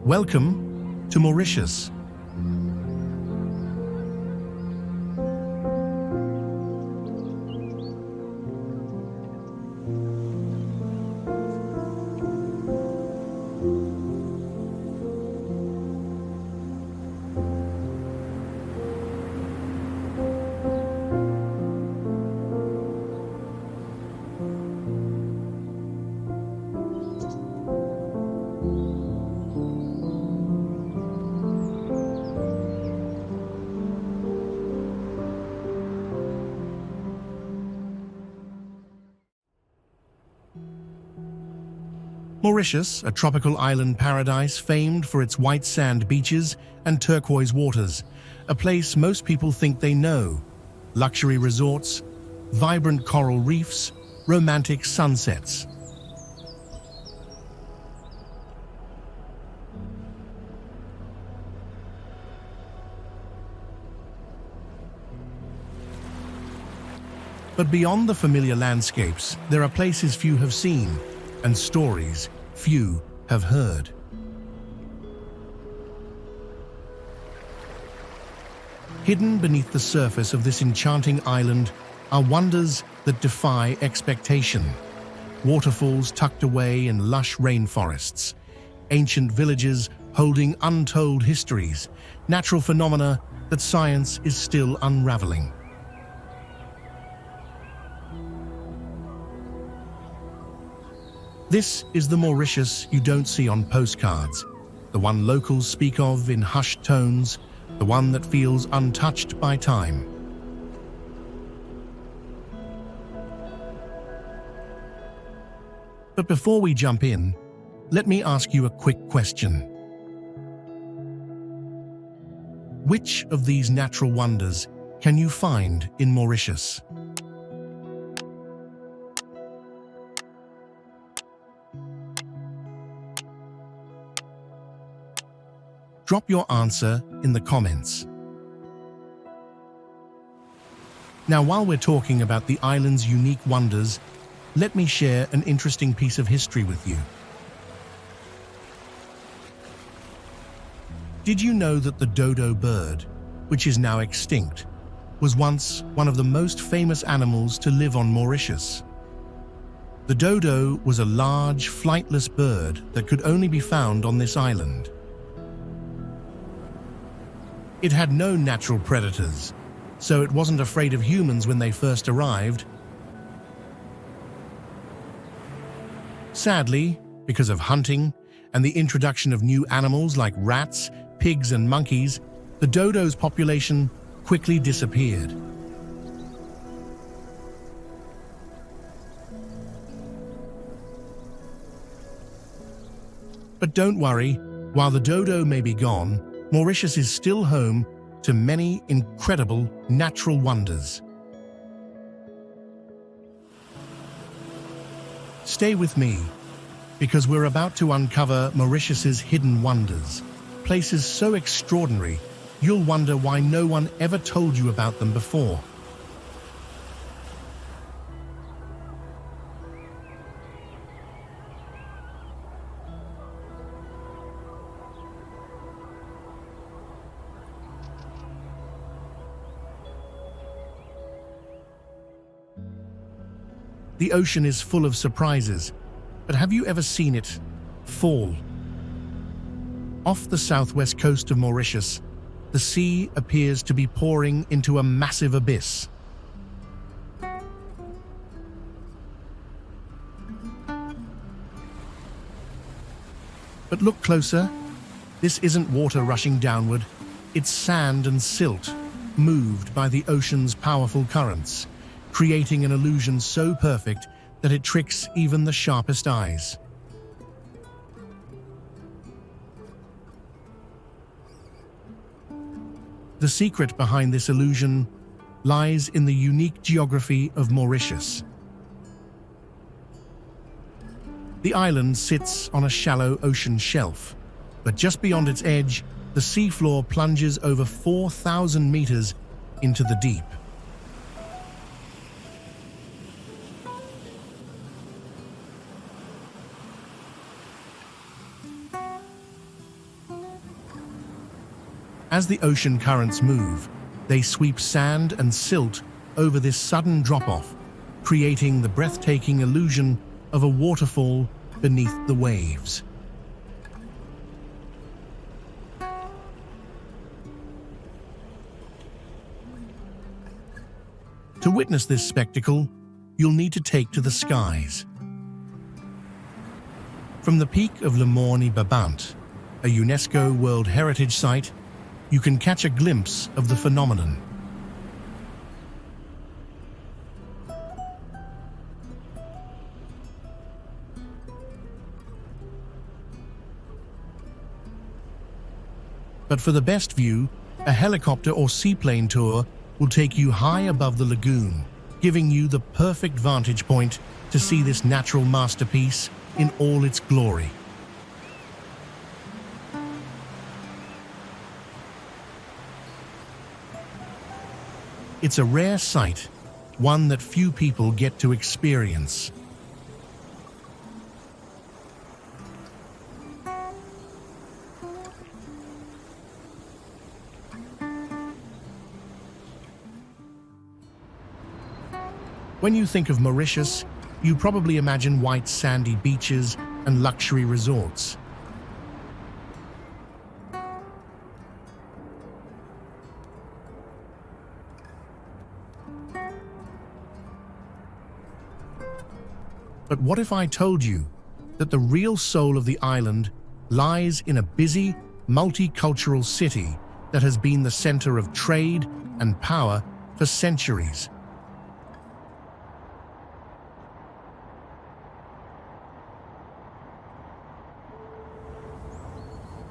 Welcome to Mauritius. Mauritius, a tropical island paradise famed for its white sand beaches and turquoise waters, a place most people think they know. Luxury resorts, vibrant coral reefs, romantic sunsets. But beyond the familiar landscapes, there are places few have seen and stories few have heard. Hidden beneath the surface of this enchanting island are wonders that defy expectation. Waterfalls tucked away in lush rainforests, ancient villages holding untold histories, natural phenomena that science is still unraveling. This is the Mauritius you don't see on postcards, the one locals speak of in hushed tones, the one that feels untouched by time. But before we jump in, let me ask you a quick question. Which of these natural wonders can you find in Mauritius? Drop your answer in the comments. Now, while we're talking about the island's unique wonders, let me share an interesting piece of history with you. Did you know that the dodo bird, which is now extinct, was once one of the most famous animals to live on Mauritius? The dodo was a large, flightless bird that could only be found on this island. It had no natural predators, so it wasn't afraid of humans when they first arrived. Sadly, because of hunting and the introduction of new animals like rats, pigs, and monkeys, the dodo's population quickly disappeared. But don't worry, while the dodo may be gone, Mauritius is still home to many incredible natural wonders. Stay with me, because we're about to uncover Mauritius's hidden wonders, places so extraordinary you'll wonder why no one ever told you about them before. The ocean is full of surprises, but have you ever seen it fall? Off the southwest coast of Mauritius, the sea appears to be pouring into a massive abyss. But look closer. This isn't water rushing downward. It's sand and silt, moved by the ocean's powerful currents, creating an illusion so perfect that it tricks even the sharpest eyes. The secret behind this illusion lies in the unique geography of Mauritius. The island sits on a shallow ocean shelf, but just beyond its edge, the seafloor plunges over 4,000 meters into the deep. As the ocean currents move, they sweep sand and silt over this sudden drop-off, creating the breathtaking illusion of a waterfall beneath the waves. To witness this spectacle, you'll need to take to the skies. From the peak of Morne Brabant, a UNESCO World Heritage Site, you can catch a glimpse of the phenomenon. But for the best view, a helicopter or seaplane tour will take you high above the lagoon, giving you the perfect vantage point to see this natural masterpiece in all its glory. It's a rare sight, one that few people get to experience. When you think of Mauritius, you probably imagine white sandy beaches and luxury resorts. But what if I told you that the real soul of the island lies in a busy, multicultural city that has been the center of trade and power for centuries?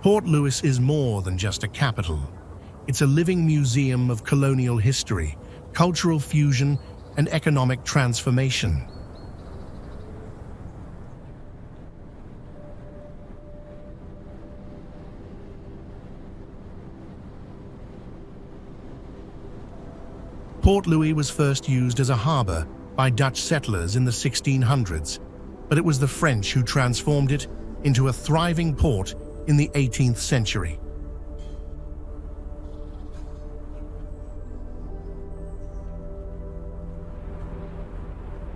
Port Louis is more than just a capital. It's a living museum of colonial history, cultural fusion, and economic transformation. Port Louis was first used as a harbor by Dutch settlers in the 1600s, but it was the French who transformed it into a thriving port in the 18th century.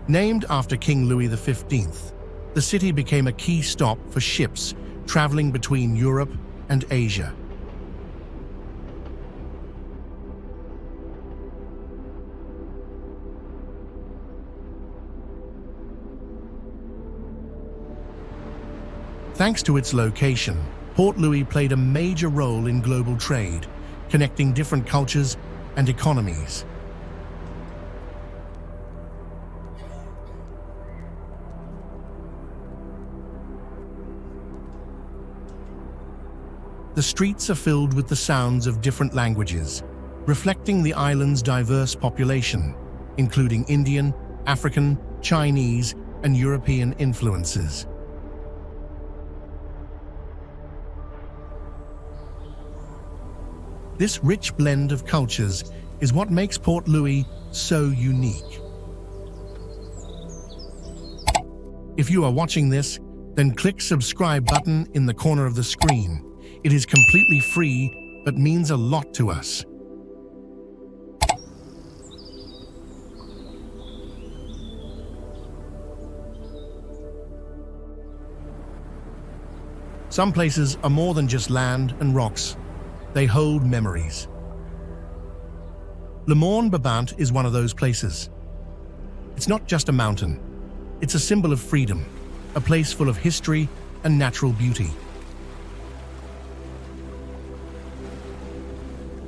Named after King Louis XV, the city became a key stop for ships traveling between Europe and Asia. Thanks to its location, Port Louis played a major role in global trade, connecting different cultures and economies. The streets are filled with the sounds of different languages, reflecting the island's diverse population, including Indian, African, Chinese, and European influences. This rich blend of cultures is what makes Port Louis so unique. If you are watching this, then click subscribe button in the corner of the screen. It is completely free, but means a lot to us. Some places are more than just land and rocks. They hold memories. Morne Brabant is one of those places. It's not just a mountain. It's a symbol of freedom, a place full of history and natural beauty.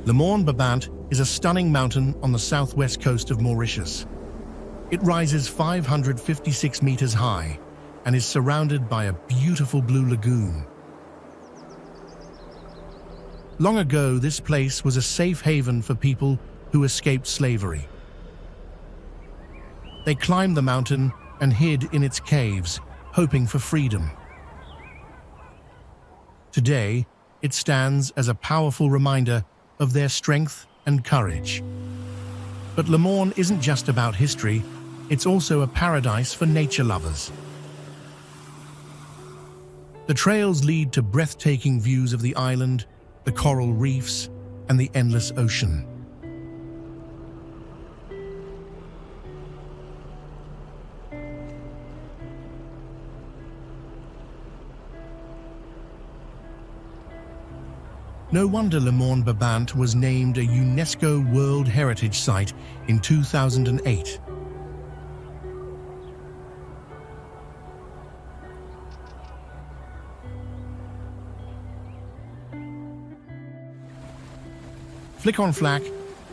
Morne Brabant is a stunning mountain on the southwest coast of Mauritius. It rises 556 meters high and is surrounded by a beautiful blue lagoon. Long ago, this place was a safe haven for people who escaped slavery. They climbed the mountain and hid in its caves, hoping for freedom. Today, it stands as a powerful reminder of their strength and courage. But Morne isn't just about history, it's also a paradise for nature lovers. The trails lead to breathtaking views of the island, the coral reefs, and the endless ocean. No wonder Morne Brabant was named a UNESCO World Heritage Site in 2008. Flic-en-Flac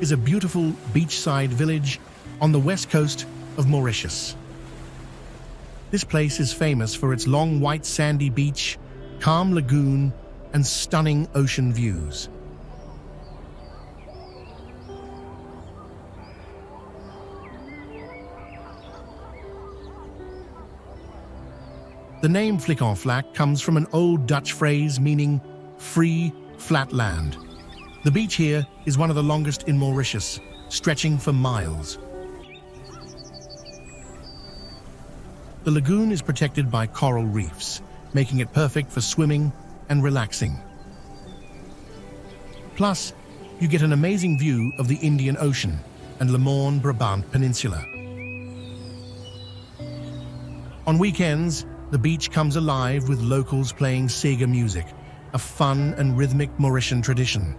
is a beautiful beachside village on the west coast of Mauritius. This place is famous for its long white sandy beach, calm lagoon, and stunning ocean views. The name Flic-en-Flac comes from an old Dutch phrase meaning free, flat land. The beach here is one of the longest in Mauritius, stretching for miles. The lagoon is protected by coral reefs, making it perfect for swimming and relaxing. Plus, you get an amazing view of the Indian Ocean and Morne Brabant Peninsula. On weekends, the beach comes alive with locals playing Sega music, a fun and rhythmic Mauritian tradition.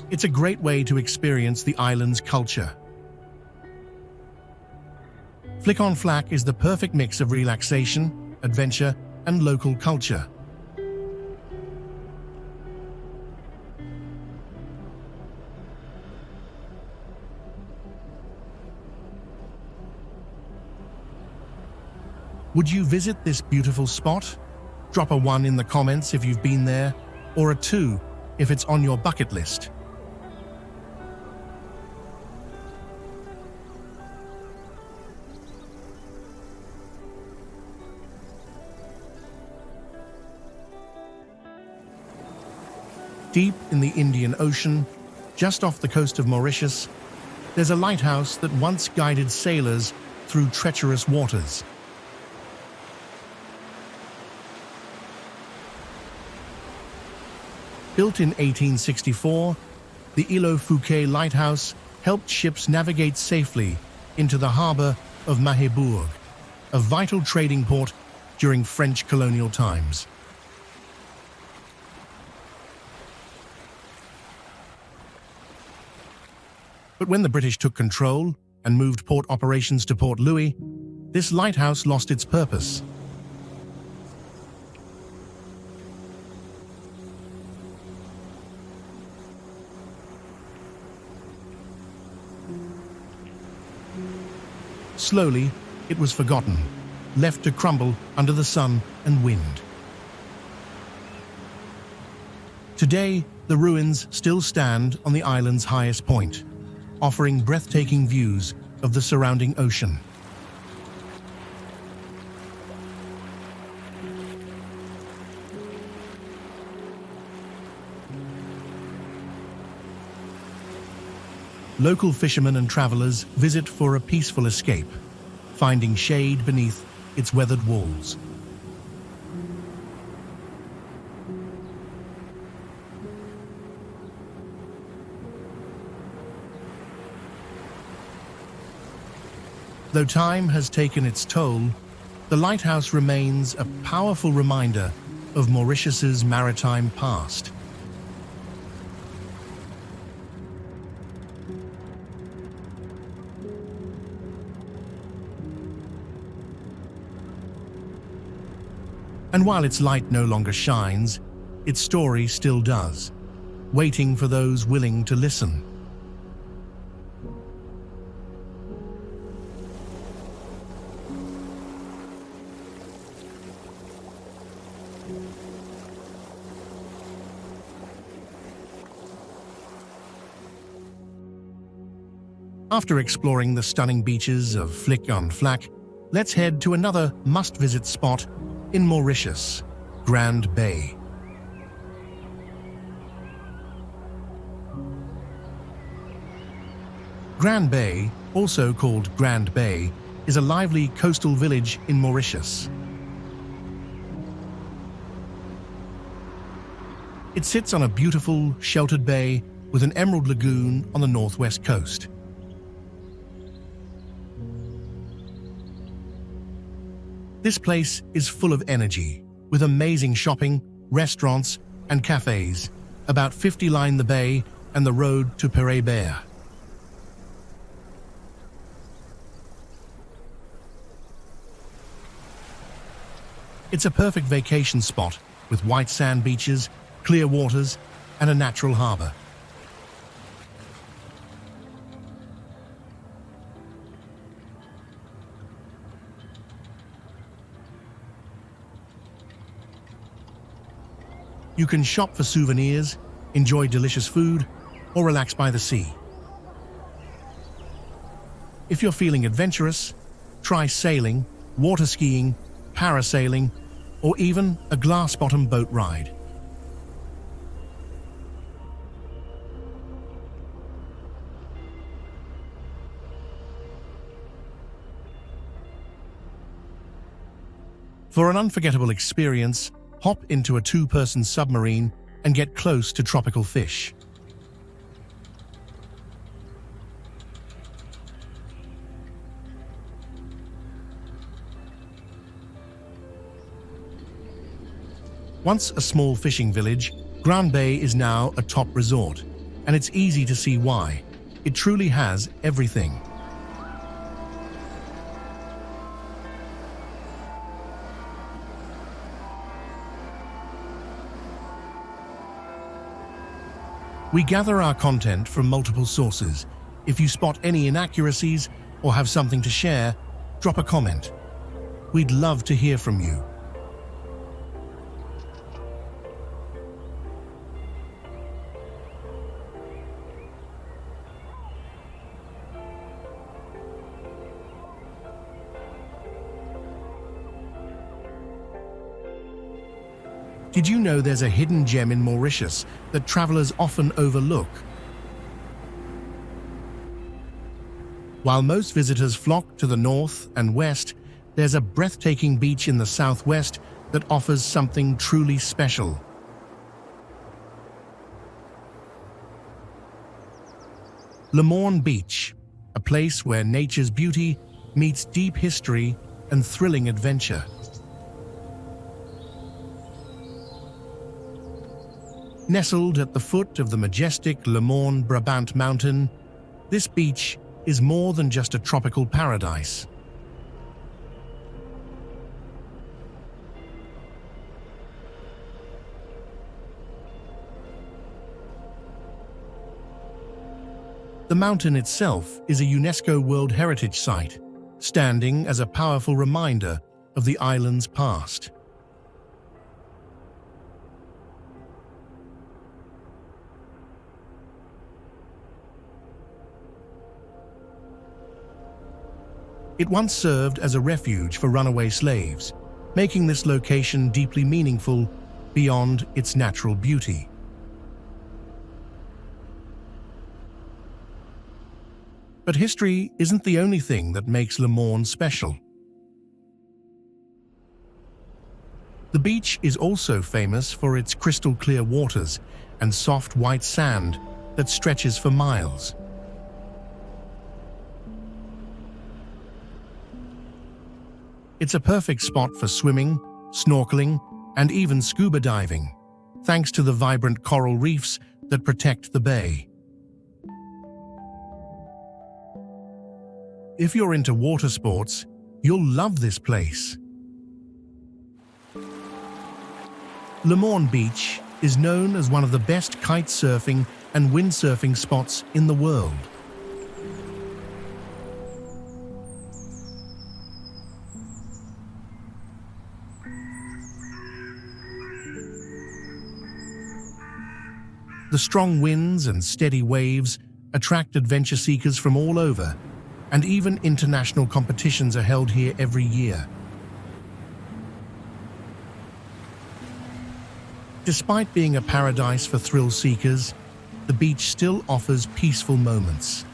It's a great way to experience the island's culture. Flic-en-Flac is the perfect mix of relaxation, adventure, and local culture. Would you visit this beautiful spot? Drop a 1 in the comments if you've been there, or a 2 if it's on your bucket list. Deep in the Indian Ocean, just off the coast of Mauritius, there's a lighthouse that once guided sailors through treacherous waters. Built in 1864, the Îlot Fouquet lighthouse helped ships navigate safely into the harbor of Mahébourg, a vital trading port during French colonial times. But when the British took control and moved port operations to Port Louis, this lighthouse lost its purpose. Slowly, it was forgotten, left to crumble under the sun and wind. Today, the ruins still stand on the island's highest point, offering breathtaking views of the surrounding ocean. Local fishermen and travelers visit for a peaceful escape, finding shade beneath its weathered walls. Though time has taken its toll, the lighthouse remains a powerful reminder of Mauritius's maritime past. And while its light no longer shines, its story still does, waiting for those willing to listen. After exploring the stunning beaches of Flic-en-Flac, let's head to another must-visit spot in Mauritius, Grand Bay. Grand Bay, also called Grand Bay, is a lively coastal village in Mauritius. It sits on a beautiful, sheltered bay with an emerald lagoon on the northwest coast. This place is full of energy, with amazing shopping, restaurants, and cafes. About 50 line the bay and the road to Paris. It's a perfect vacation spot with white sand beaches, clear waters, and a natural harbor. You can shop for souvenirs, enjoy delicious food, or relax by the sea. If you're feeling adventurous, try sailing, water skiing, parasailing, or even a glass-bottom boat ride. For an unforgettable experience, hop into a two-person submarine and get close to tropical fish. Once a small fishing village, Grand Bay is now a top resort, and it's easy to see why. It truly has everything. We gather our content from multiple sources. If you spot any inaccuracies or have something to share, drop a comment. We'd love to hear from you. Did you know there's a hidden gem in Mauritius that travelers often overlook? While most visitors flock to the north and west, there's a breathtaking beach in the southwest that offers something truly special. Morne Beach, a place where nature's beauty meets deep history and thrilling adventure. Nestled at the foot of the majestic Morne Brabant mountain, this beach is more than just a tropical paradise. The mountain itself is a UNESCO World Heritage Site, standing as a powerful reminder of the island's past. It once served as a refuge for runaway slaves, making this location deeply meaningful beyond its natural beauty. But history isn't the only thing that makes Morne special. The beach is also famous for its crystal-clear waters and soft white sand that stretches for miles. It's a perfect spot for swimming, snorkeling, and even scuba diving, thanks to the vibrant coral reefs that protect the bay. If you're into water sports, you'll love this place. Morne Beach is known as one of the best kite surfing and windsurfing spots in the world. The strong winds and steady waves attract adventure seekers from all over, and even international competitions are held here every year. Despite being a paradise for thrill seekers, the beach still offers peaceful moments.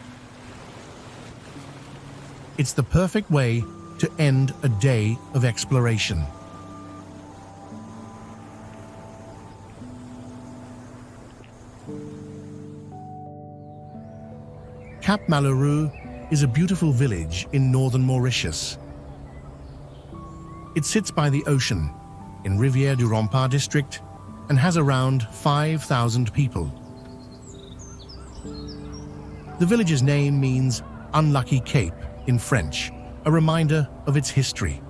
It's the perfect way to end a day of exploration. Cap Malheureux is a beautiful village in northern Mauritius. It sits by the ocean in Rivière du Rempart district and has around 5,000 people. The village's name means Unlucky Cape in French, a reminder of its history.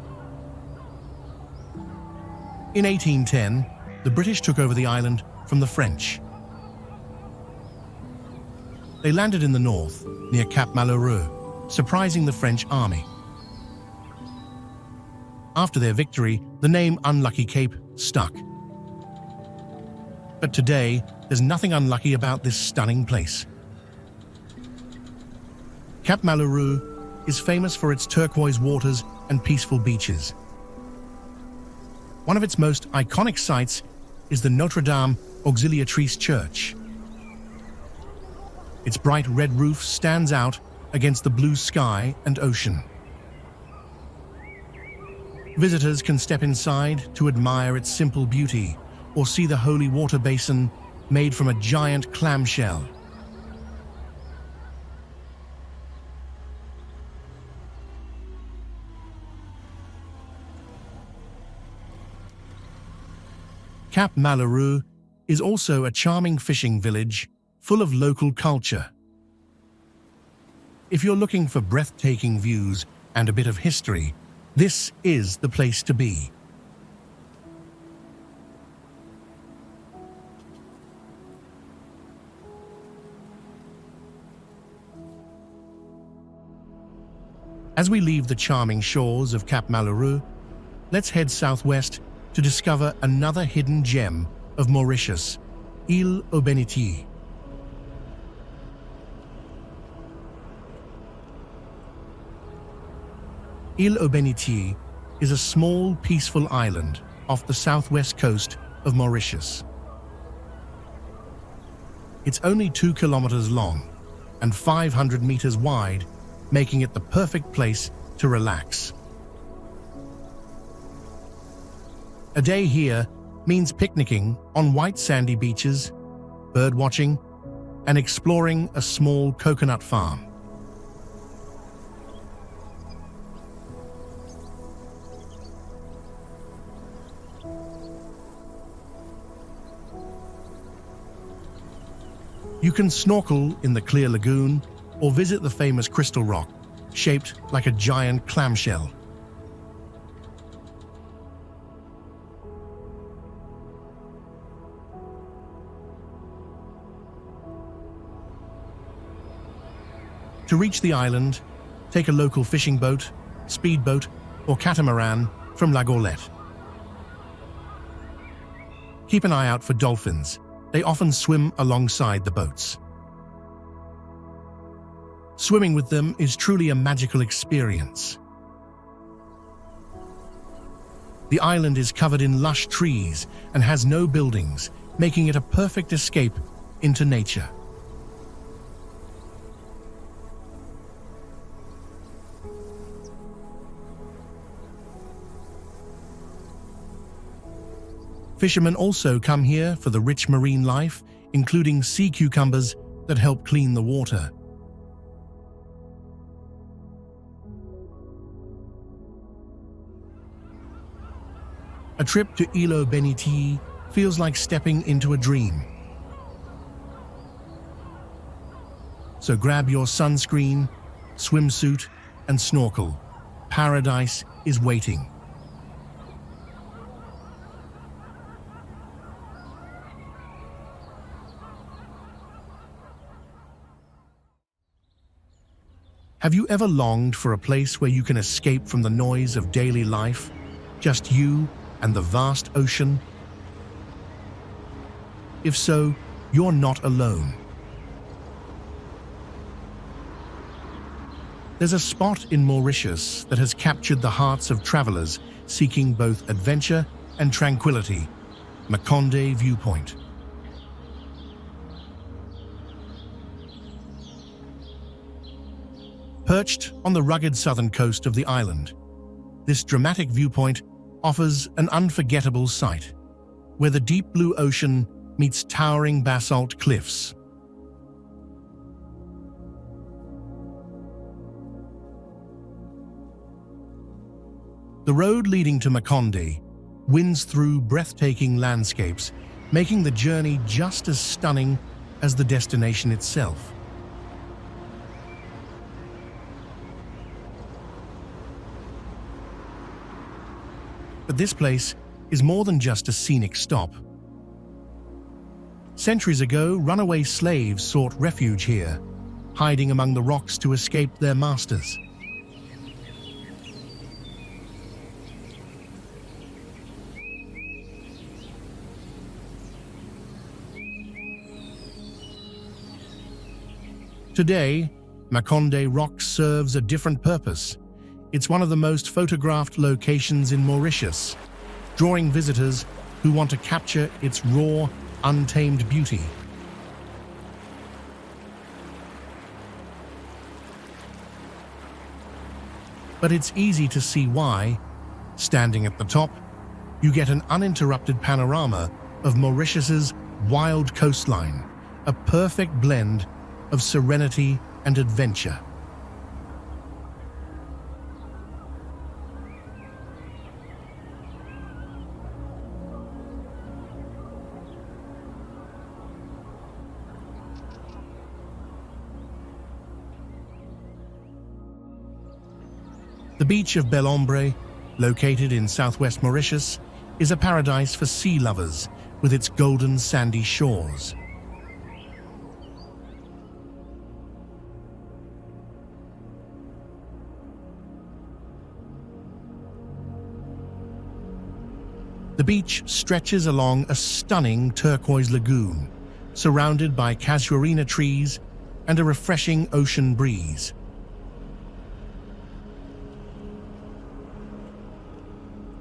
In 1810, the British took over the island from the French. They landed in the north, near Cap Malheureux, surprising the French army. After their victory, the name Unlucky Cape stuck. But today, there's nothing unlucky about this stunning place. Cap Malheureux is famous for its turquoise waters and peaceful beaches. One of its most iconic sites is the Notre Dame Auxiliatrice Church. Its bright red roof stands out against the blue sky and ocean. Visitors can step inside to admire its simple beauty or see the holy water basin made from a giant clamshell. Cap Malheureux is also a charming fishing village full of local culture. If you're looking for breathtaking views and a bit of history, this is the place to be. As we leave the charming shores of Cap Malheureux, let's head southwest to discover another hidden gem of Mauritius, Île aux Bénitiers. Île aux Bénitiers is a small, peaceful island off the southwest coast of Mauritius. It's only 2 kilometers long and 500 meters wide, making it the perfect place to relax. A day here means picnicking on white sandy beaches, birdwatching, and exploring a small coconut farm. You can snorkel in the clear lagoon or visit the famous crystal rock, shaped like a giant clamshell. To reach the island, take a local fishing boat, speedboat, or catamaran from La Goélette. Keep an eye out for dolphins. They often swim alongside the boats. Swimming with them is truly a magical experience. The island is covered in lush trees and has no buildings, making it a perfect escape into nature. Fishermen also come here for the rich marine life, including sea cucumbers that help clean the water. A trip to Île aux Bénitiers feels like stepping into a dream. So grab your sunscreen, swimsuit, and snorkel. Paradise is waiting. Have you ever longed for a place where you can escape from the noise of daily life, just you and the vast ocean? If so, you're not alone. There's a spot in Mauritius that has captured the hearts of travelers seeking both adventure and tranquility, Makonde Viewpoint. Perched on the rugged southern coast of the island, this dramatic viewpoint offers an unforgettable sight, where the deep blue ocean meets towering basalt cliffs. The road leading to Makonde winds through breathtaking landscapes, making the journey just as stunning as the destination itself. But this place is more than just a scenic stop. Centuries ago, runaway slaves sought refuge here, hiding among the rocks to escape their masters. Today, Makonde Rock serves a different purpose. It's one of the most photographed locations in Mauritius, drawing visitors who want to capture its raw, untamed beauty. But it's easy to see why. Standing at the top, you get an uninterrupted panorama of Mauritius's wild coastline, a perfect blend of serenity and adventure. The beach of Bel Ombre, located in southwest Mauritius, is a paradise for sea lovers with its golden sandy shores. The beach stretches along a stunning turquoise lagoon, surrounded by casuarina trees and a refreshing ocean breeze.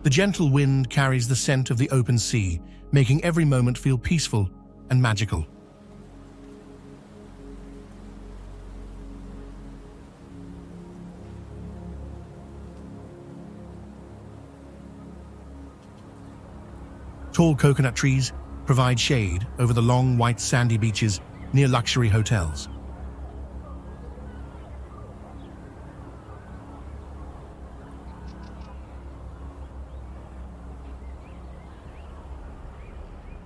The gentle wind carries the scent of the open sea, making every moment feel peaceful and magical. Tall coconut trees provide shade over the long white sandy beaches near luxury hotels.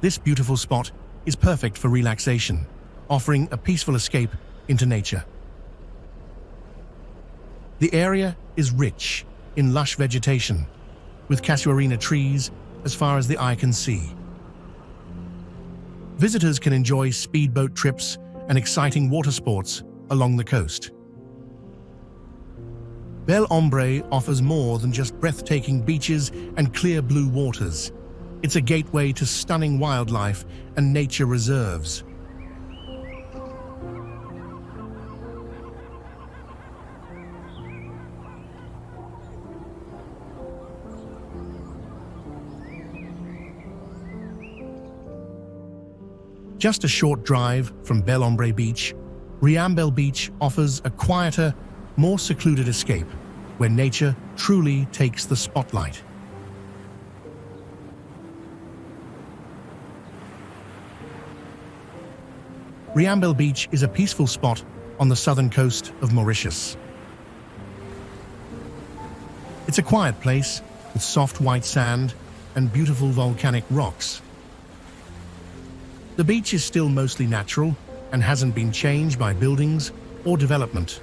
This beautiful spot is perfect for relaxation, offering a peaceful escape into nature. The area is rich in lush vegetation, with casuarina trees as far as the eye can see. Visitors can enjoy speedboat trips and exciting water sports along the coast. Bel Ombre offers more than just breathtaking beaches and clear blue waters. It's a gateway to stunning wildlife and nature reserves. Just a short drive from Bel Ombre Beach, Riambel Beach offers a quieter, more secluded escape, where nature truly takes the spotlight. Riambel Beach is a peaceful spot on the southern coast of Mauritius. It's a quiet place with soft white sand and beautiful volcanic rocks. The beach is still mostly natural and hasn't been changed by buildings or development.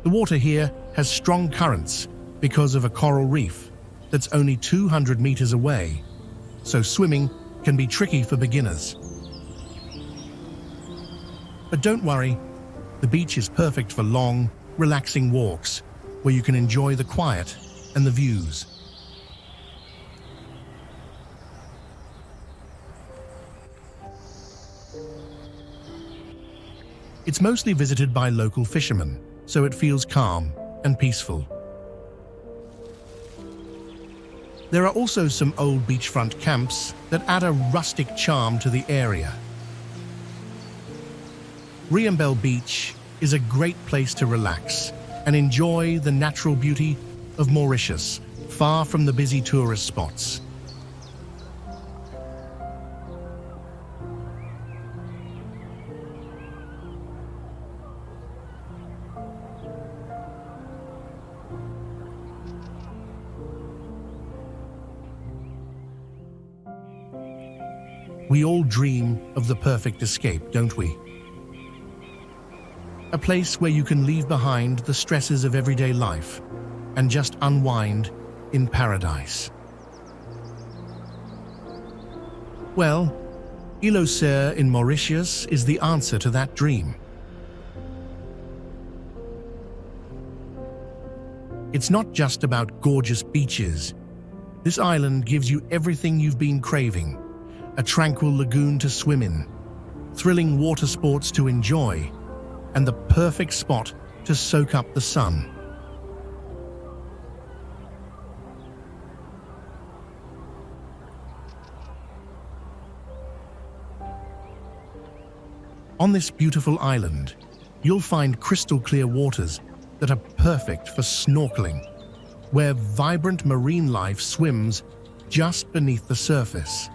The water here has strong currents because of a coral reef that's only 200 meters away, so swimming can be tricky for beginners. But don't worry, the beach is perfect for long, relaxing walks where you can enjoy the quiet and the views. It's mostly visited by local fishermen, so it feels calm and peaceful. There are also some old beachfront camps that add a rustic charm to the area. Riambel Beach is a great place to relax and enjoy the natural beauty of Mauritius, far from the busy tourist spots. We all dream of the perfect escape, don't we? A place where you can leave behind the stresses of everyday life and just unwind in paradise. Well, Île aux Cerfs in Mauritius is the answer to that dream. It's not just about gorgeous beaches. This island gives you everything you've been craving: a tranquil lagoon to swim in, thrilling water sports to enjoy, and the perfect spot to soak up the sun. On this beautiful island, you'll find crystal clear waters that are perfect for snorkeling, where vibrant marine life swims just beneath the surface.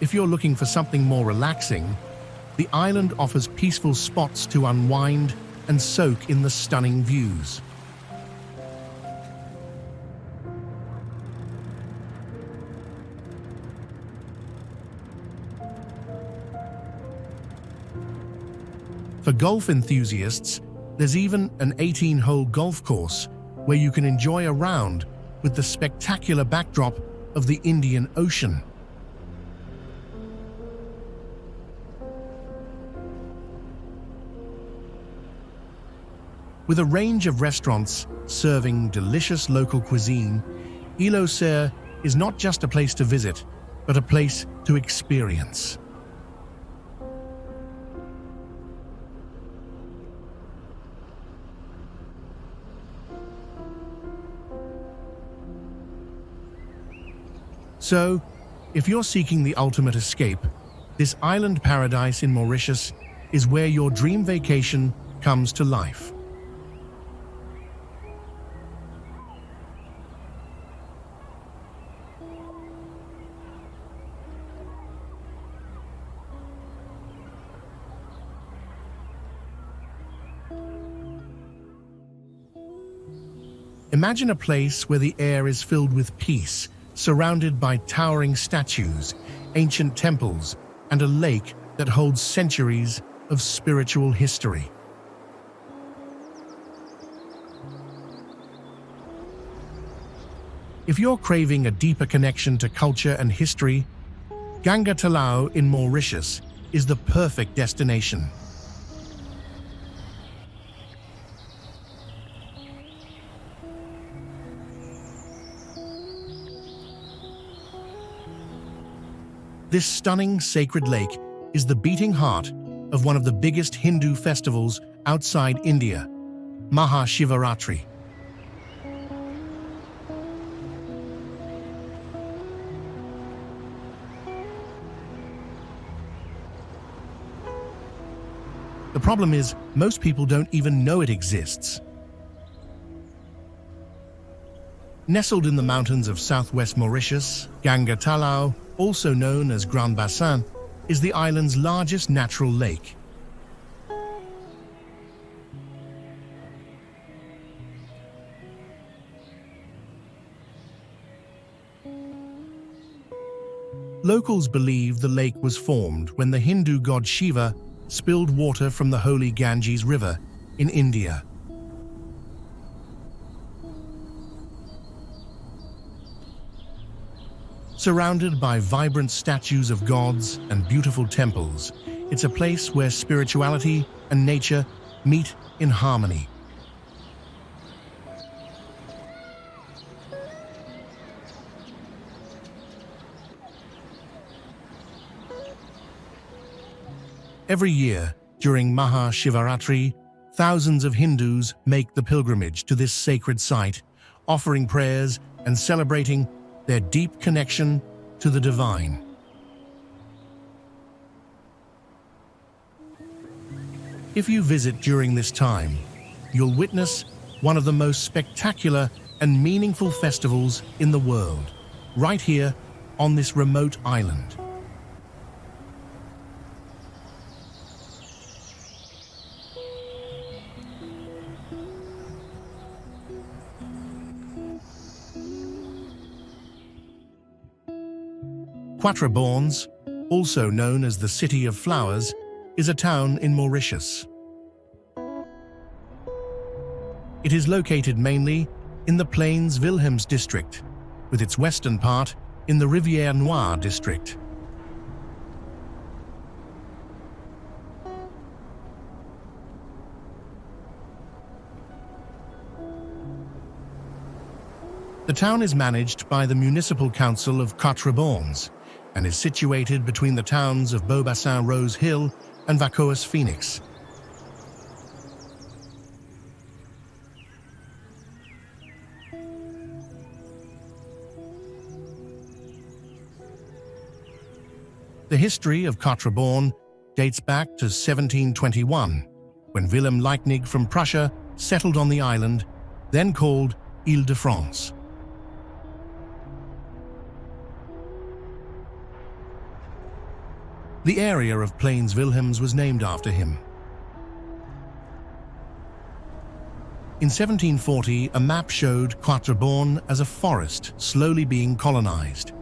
If you're looking for something more relaxing, the island offers peaceful spots to unwind and soak in the stunning views. For golf enthusiasts, there's even an 18-hole golf course where you can enjoy a round with the spectacular backdrop of the Indian Ocean. With a range of restaurants serving delicious local cuisine, Île aux Cerfs is not just a place to visit, but a place to experience. So, if you're seeking the ultimate escape, this island paradise in Mauritius is where your dream vacation comes to life. Imagine a place where the air is filled with peace, surrounded by towering statues, ancient temples, and a lake that holds centuries of spiritual history. If you're craving a deeper connection to culture and history, Ganga Talao in Mauritius is the perfect destination. This stunning sacred lake is the beating heart of one of the biggest Hindu festivals outside India, Maha Shivaratri. The problem is, most people don't even know it exists. Nestled in the mountains of southwest Mauritius, Ganga Talao, also known as Grand Bassin, is the island's largest natural lake. Locals believe the lake was formed when the Hindu god Shiva spilled water from the holy Ganges River in India. Surrounded by vibrant statues of gods and beautiful temples, it's a place where spirituality and nature meet in harmony. Every year, during Maha Shivaratri, Thousands of Hindus make the pilgrimage to this sacred site, offering prayers and celebrating their deep connection to the divine. If you visit during this time, you'll witness one of the most spectacular and meaningful festivals in the world, right here on this remote island. Quatre Bornes, also known as the City of Flowers, is a town in Mauritius. It is located mainly in the Plains Wilhelms district, with its western part in the Rivière Noire district. The town is managed by the Municipal Council of Quatre Bornes and is situated between the towns of Beaubassin-Rose Hill and Vacoas Phoenix. The history of Quatre Bornes dates back to 1721, when Willem Leipnig from Prussia settled on the island, then called Île-de-France. The area of Plains Wilhelms was named after him. In 1740, a map showed Quatre Bornes as a forest slowly being colonized.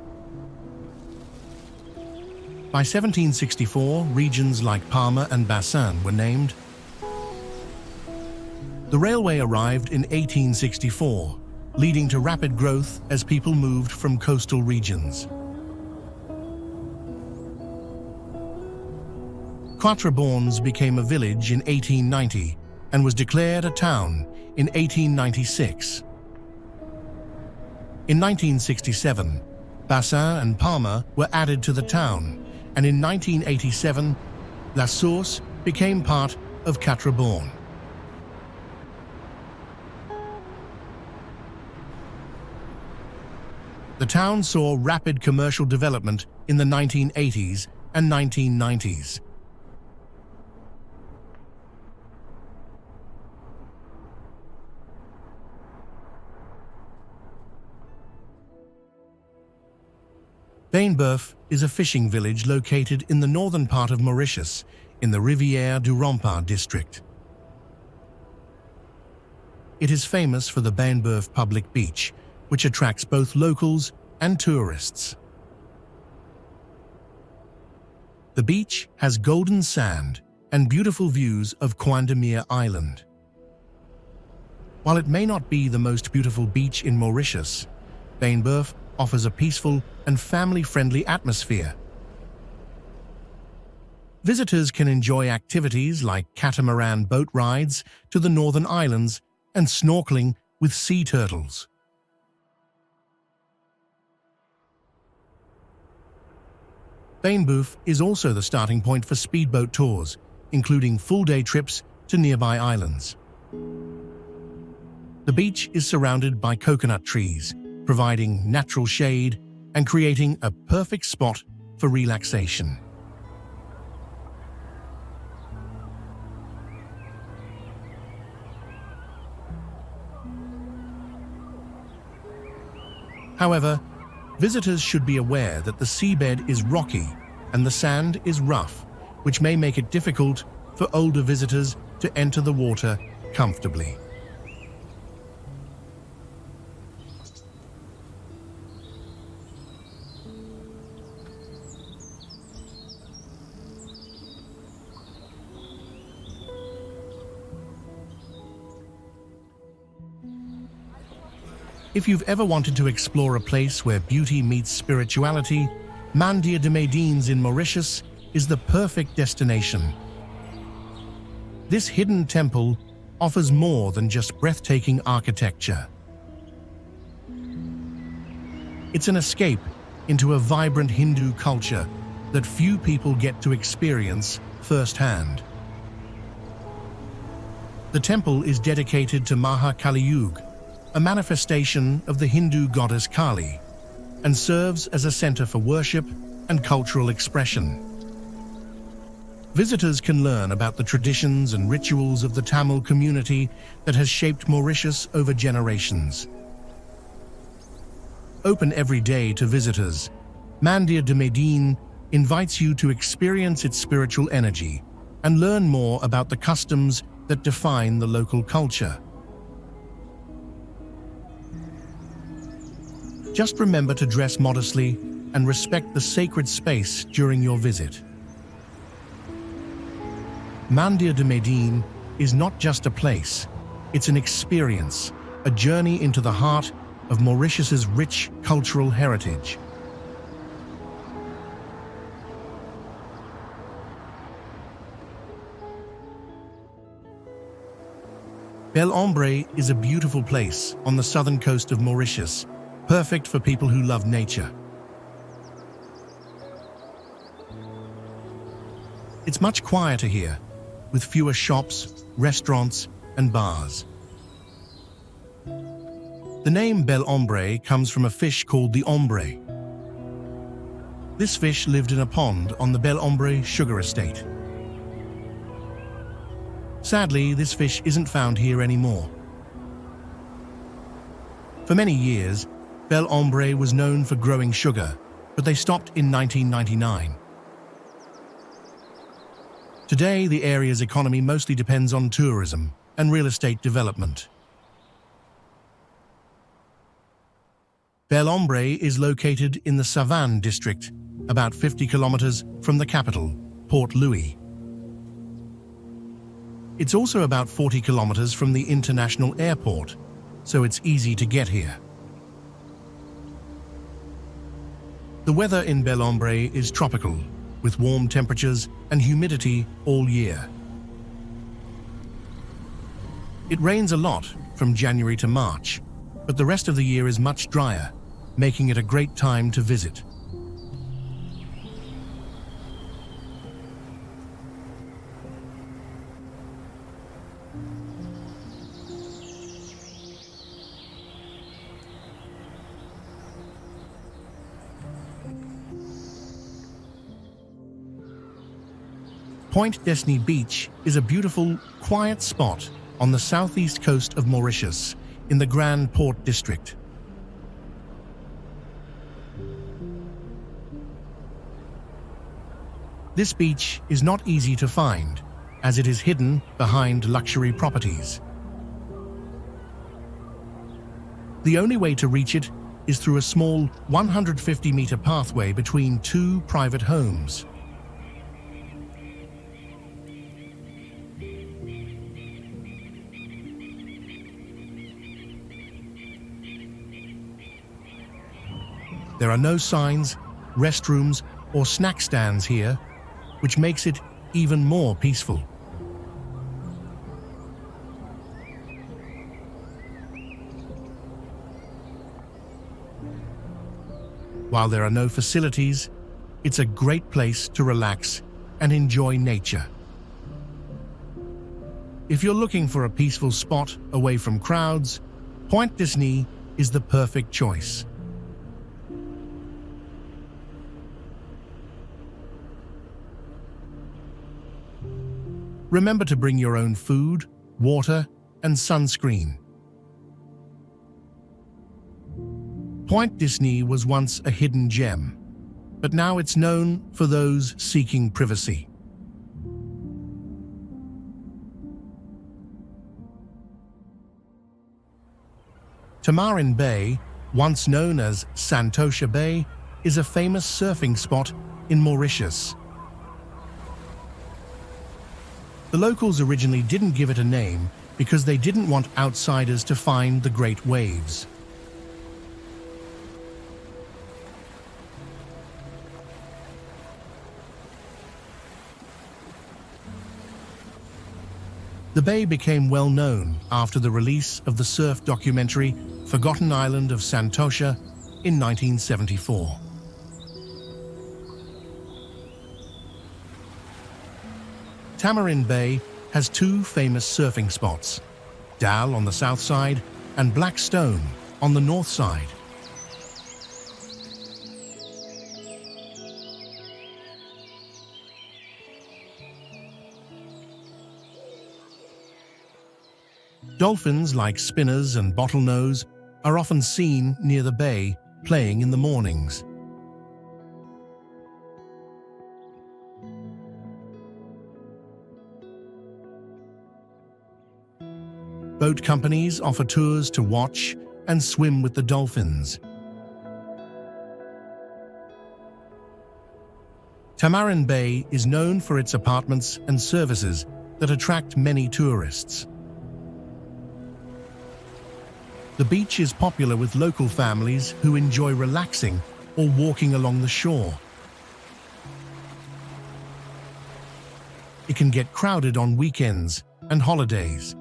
By 1764, regions like Parma and Bassin were named. The railway arrived in 1864, leading to rapid growth as people moved from coastal regions. Quatre Bornes became a village in 1890 and was declared a town in 1896. In 1967, Bassin and Parma were added to the town, and in 1987, La Source became part of Quatre Bornes. The town saw rapid commercial development in the 1980s and 1990s. Bainboeuf is a fishing village located in the northern part of Mauritius, in the Rivière du Rempart district. It is famous for the Bainboeuf public beach, which attracts both locals and tourists. The beach has golden sand and beautiful views of Coin-de-Mire Island. While it may not be the most beautiful beach in Mauritius, Bainboeuf offers a peaceful and family-friendly atmosphere. Visitors can enjoy activities like catamaran boat rides to the northern islands and snorkeling with sea turtles. Bainboeuf is also the starting point for speedboat tours, including full-day trips to nearby islands. The beach is surrounded by coconut trees, providing natural shade and creating a perfect spot for relaxation. However, visitors should be aware that the seabed is rocky and the sand is rough, which may make it difficult for older visitors to enter the water comfortably. If you've ever wanted to explore a place where beauty meets spirituality, Mandir de Medines in Mauritius is the perfect destination. This hidden temple offers more than just breathtaking architecture. It's an escape into a vibrant Hindu culture that few people get to experience firsthand. The temple is dedicated to Maha Kaliyug, a manifestation of the Hindu goddess Kali, and serves as a center for worship and cultural expression. Visitors can learn about the traditions and rituals of the Tamil community that has shaped Mauritius over generations. Open every day to visitors, Mandir de Medine invites you to experience its spiritual energy and learn more about the customs that define the local culture. Just remember to dress modestly and respect the sacred space during your visit. Mandir de Medine is not just a place, it's an experience, a journey into the heart of Mauritius's rich cultural heritage. Bel Ombre is a beautiful place on the southern coast of Mauritius, perfect for people who love nature. It's much quieter here, with fewer shops, restaurants, and bars. The name Bel Ombre comes from a fish called the ombre. This fish lived in a pond on the Bel Ombre sugar estate. Sadly, this fish isn't found here anymore. For many years, Bel Ombre was known for growing sugar, but they stopped in 1999. Today, the area's economy mostly depends on tourism and real estate development. Bel Ombre is located in the Savane district, about 50 kilometers from the capital, Port Louis. It's also about 40 kilometers from the international airport, so it's easy to get here. The weather in Bel Ombre is tropical, with warm temperatures and humidity all year. It rains a lot from January to March, but the rest of the year is much drier, making it a great time to visit. Point Destiny Beach is a beautiful, quiet spot on the southeast coast of Mauritius, in the Grand Port District. This beach is not easy to find, as it is hidden behind luxury properties. The only way to reach it is through a small 150-meter pathway between two private homes. There are no signs, restrooms, or snack stands here, which makes it even more peaceful. While there are no facilities, it's a great place to relax and enjoy nature. If you're looking for a peaceful spot away from crowds, Point Destiny is the perfect choice. Remember to bring your own food, water, and sunscreen. Point Destiny was once a hidden gem, but now it's known for those seeking privacy. Chamarel Bay, once known as Santosha Bay, is a famous surfing spot in Mauritius. The locals originally didn't give it a name because they didn't want outsiders to find the great waves. The bay became well known after the release of the surf documentary Forgotten Island of Santosha in 1974. Chamarel Bay has two famous surfing spots, Dal on the south side and Black Stone on the north side. Dolphins like spinners and bottlenose are often seen near the bay, playing in the mornings. Boat companies offer tours to watch and swim with the dolphins. Tamarin Bay is known for its apartments and services that attract many tourists. The beach is popular with local families who enjoy relaxing or walking along the shore. It can get crowded on weekends and holidays.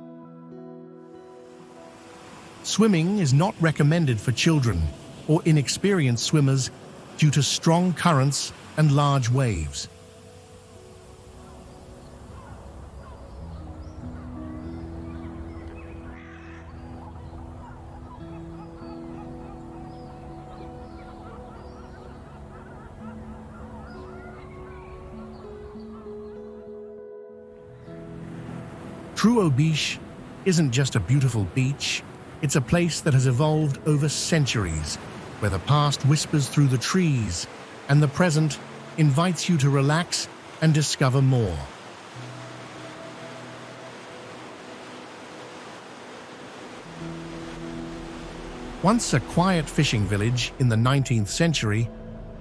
Swimming is not recommended for children or inexperienced swimmers due to strong currents and large waves. Trou Beach isn't just a beautiful beach, it's a place that has evolved over centuries, where the past whispers through the trees and the present invites you to relax and discover more. Once a quiet fishing village in the 19th century,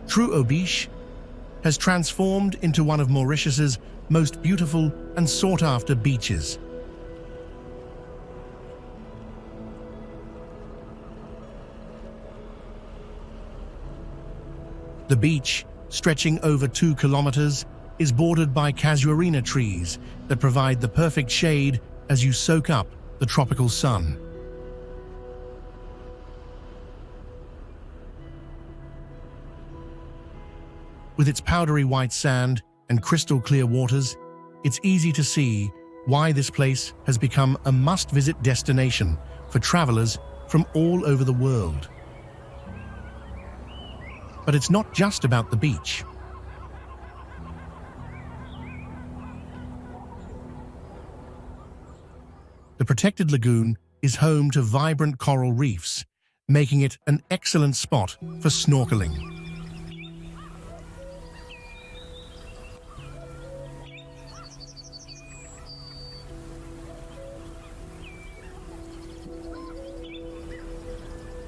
Trou Beach has transformed into one of Mauritius's most beautiful and sought-after beaches. The beach, stretching over 2 kilometers, is bordered by casuarina trees that provide the perfect shade as you soak up the tropical sun. With its powdery white sand and crystal clear waters, it's easy to see why this place has become a must-visit destination for travelers from all over the world. But it's not just about the beach. The protected lagoon is home to vibrant coral reefs, making it an excellent spot for snorkeling.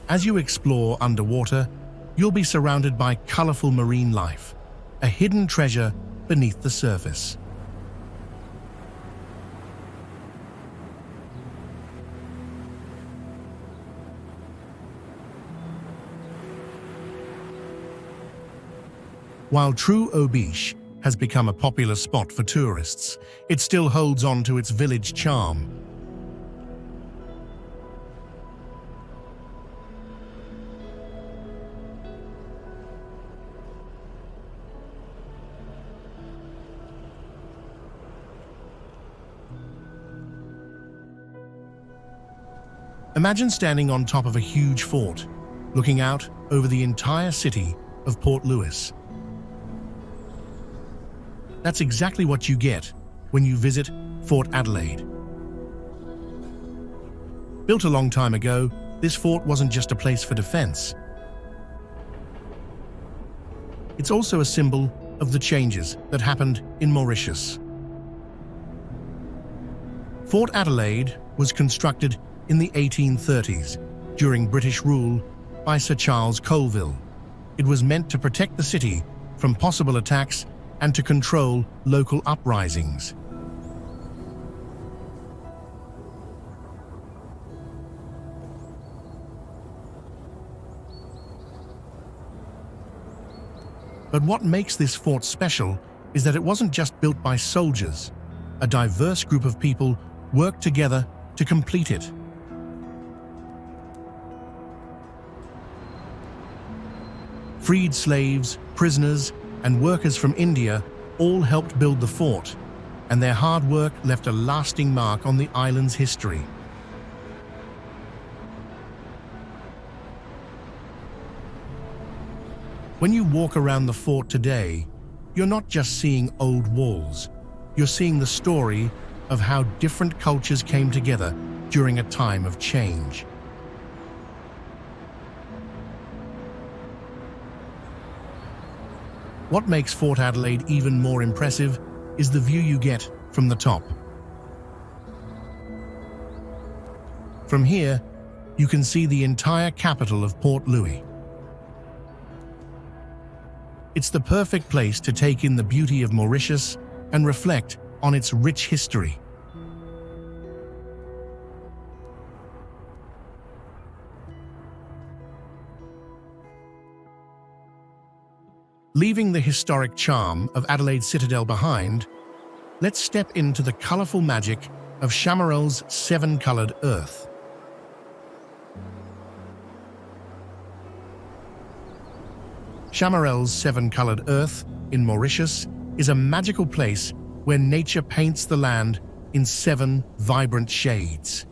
As you explore underwater, you'll be surrounded by colorful marine life, a hidden treasure beneath the surface. While Trou Beach has become a popular spot for tourists, it still holds on to its village charm. Imagine standing on top of a huge fort, looking out over the entire city of Port Louis. That's exactly what you get when you visit Fort Adelaide. Built a long time ago, this fort wasn't just a place for defense. It's also a symbol of the changes that happened in Mauritius. Fort Adelaide was constructed in the 1830s, during British rule by Sir Charles Colville. It was meant to protect the city from possible attacks and to control local uprisings. But what makes this fort special is that it wasn't just built by soldiers. A diverse group of people worked together to complete it. Freed slaves, prisoners, and workers from India all helped build the fort, and their hard work left a lasting mark on the island's history. When you walk around the fort today, you're not just seeing old walls, you're seeing the story of how different cultures came together during a time of change. What makes Fort Adelaide even more impressive is the view you get from the top. From here, you can see the entire capital of Port Louis. It's the perfect place to take in the beauty of Mauritius and reflect on its rich history. Leaving the historic charm of Adelaide Citadel behind, let's step into the colourful magic of Chamarel's seven-coloured earth. Chamarel's seven-coloured earth in Mauritius is a magical place where nature paints the land in seven vibrant shades.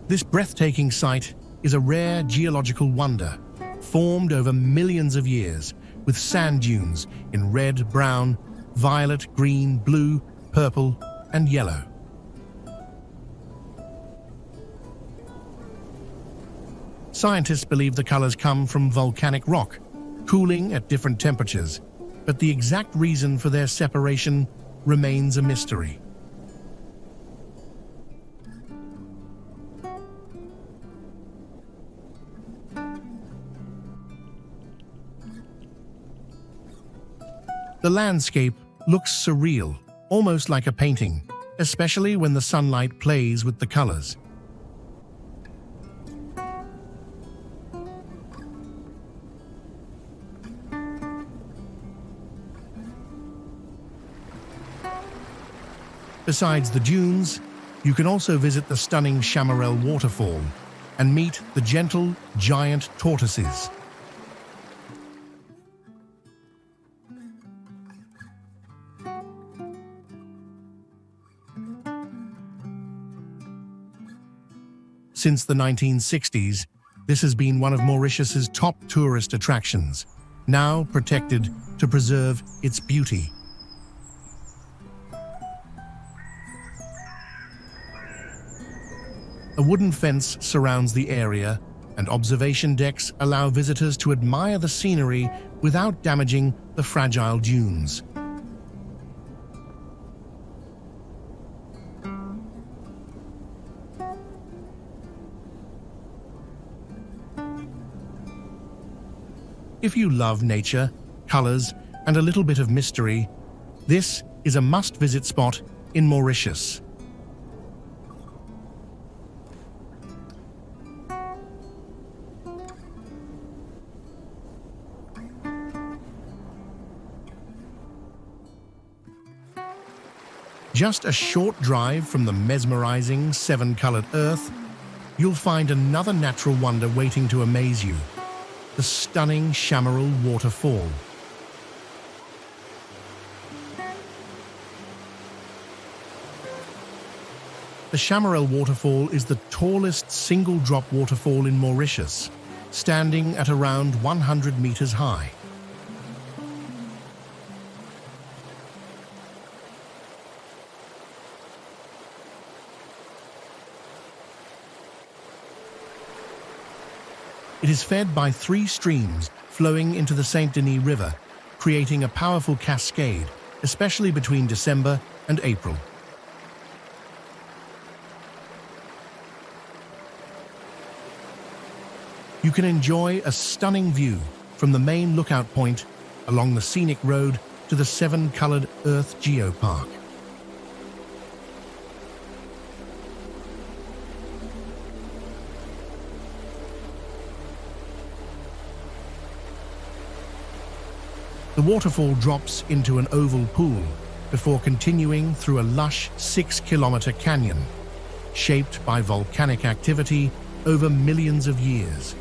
This breathtaking site is a rare geological wonder, formed over millions of years, with sand dunes in red, brown, violet, green, blue, purple, and yellow. Scientists believe the colors come from volcanic rock, cooling at different temperatures, but the exact reason for their separation remains a mystery. The landscape looks surreal, almost like a painting, especially when the sunlight plays with the colors. Besides the dunes, you can also visit the stunning Chamarel Waterfall and meet the gentle, giant tortoises. Since the 1960s, this has been one of Mauritius's top tourist attractions, now protected to preserve its beauty. A wooden fence surrounds the area, and observation decks allow visitors to admire the scenery without damaging the fragile dunes. If you love nature, colors, and a little bit of mystery, this is a must-visit spot in Mauritius. Just a short drive from the mesmerizing seven-colored earth, you'll find another natural wonder waiting to amaze you: the stunning Chamarel Waterfall. The Chamarel Waterfall is the tallest single-drop waterfall in Mauritius, standing at around 100 meters high. It is fed by 3 streams flowing into the Saint Denis River, creating a powerful cascade, especially between December and April. You can enjoy a stunning view from the main lookout point along the scenic road to the seven-colored Earth Geopark. The waterfall drops into an oval pool before continuing through a lush 6-kilometer canyon, shaped by volcanic activity over millions of years.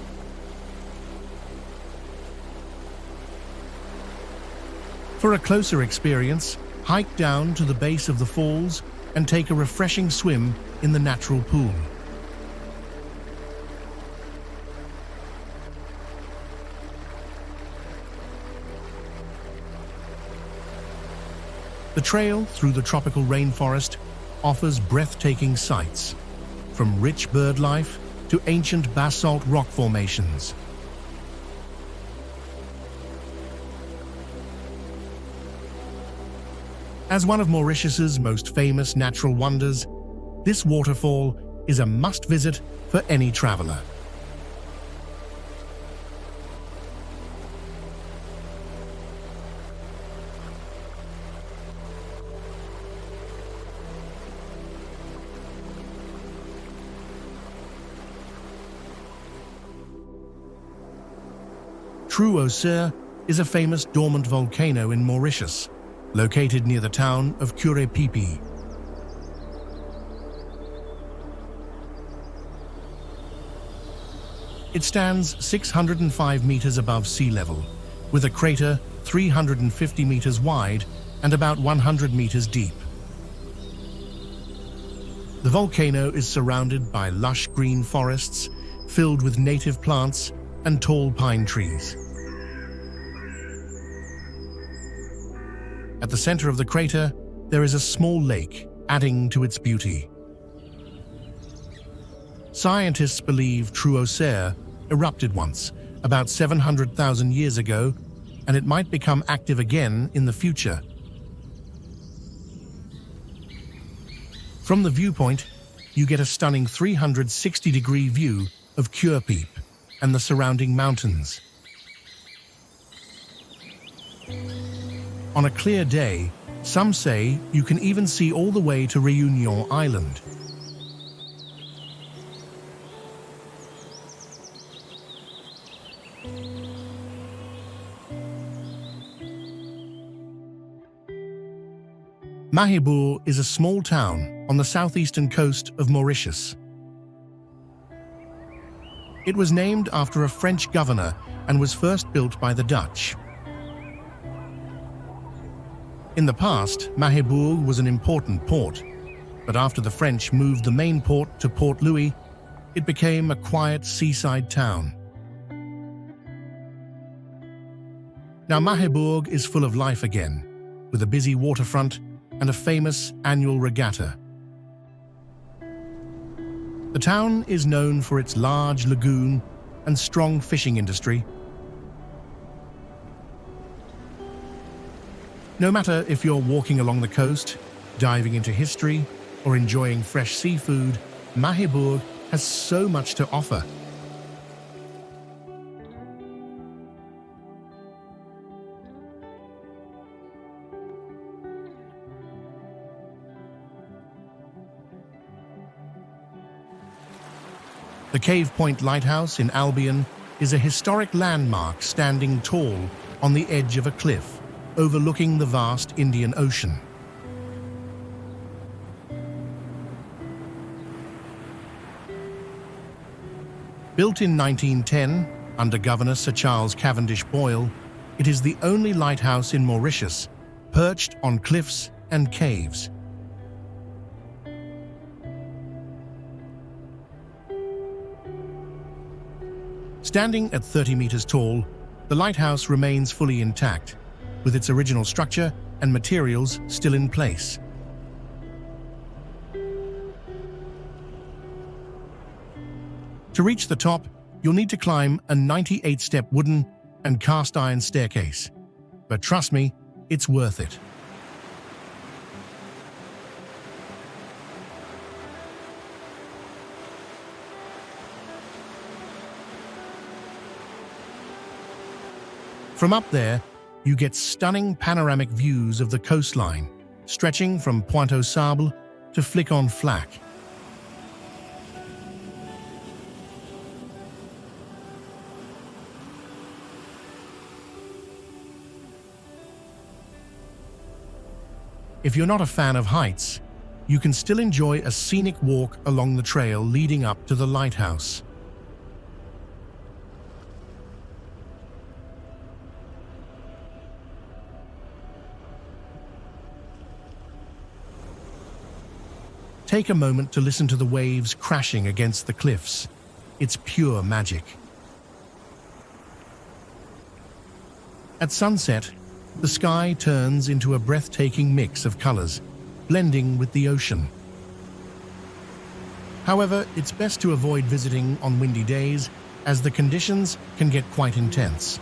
For a closer experience, hike down to the base of the falls and take a refreshing swim in the natural pool. The trail through the tropical rainforest offers breathtaking sights, from rich bird life to ancient basalt rock formations. As one of Mauritius's most famous natural wonders, this waterfall is a must-visit for any traveler. Cerfs is a famous dormant volcano in Mauritius, located near the town of Pipi. It stands 605 meters above sea level, with a crater 350 meters wide and about 100 meters deep. The volcano is surrounded by lush green forests filled with native plants and tall pine trees. At the center of the crater, there is a small lake, adding to its beauty. Scientists believe Cerfs erupted once, about 700,000 years ago, and it might become active again in the future. From the viewpoint, you get a stunning 360-degree view of Cerfs and the surrounding mountains. On a clear day, some say you can even see all the way to Réunion Island. Mahébourg is a small town on the southeastern coast of Mauritius. It was named after a French governor and was first built by the Dutch. In the past, Mahébourg was an important port, but after the French moved the main port to Port Louis, it became a quiet seaside town. Now Mahébourg is full of life again, with a busy waterfront and a famous annual regatta. The town is known for its large lagoon and strong fishing industry. No matter if you're walking along the coast, diving into history, or enjoying fresh seafood, Mahébourg has so much to offer. The Cave Point Lighthouse in Albion is a historic landmark standing tall on the edge of a cliff, overlooking the vast Indian Ocean. Built in 1910 under Governor Sir Charles Cavendish Boyle, it is the only lighthouse in Mauritius perched on cliffs and caves. Standing at 30 meters tall, the lighthouse remains fully intact, with its original structure and materials still in place. To reach the top, you'll need to climb a 98-step wooden and cast-iron staircase. But trust me, it's worth it. From up there, you get stunning panoramic views of the coastline, stretching from Pointe aux Sables to Flic-en-Flac. If you're not a fan of heights, you can still enjoy a scenic walk along the trail leading up to the lighthouse. Take a moment to listen to the waves crashing against the cliffs. It's pure magic. At sunset, the sky turns into a breathtaking mix of colors, blending with the ocean. However, it's best to avoid visiting on windy days, as the conditions can get quite intense.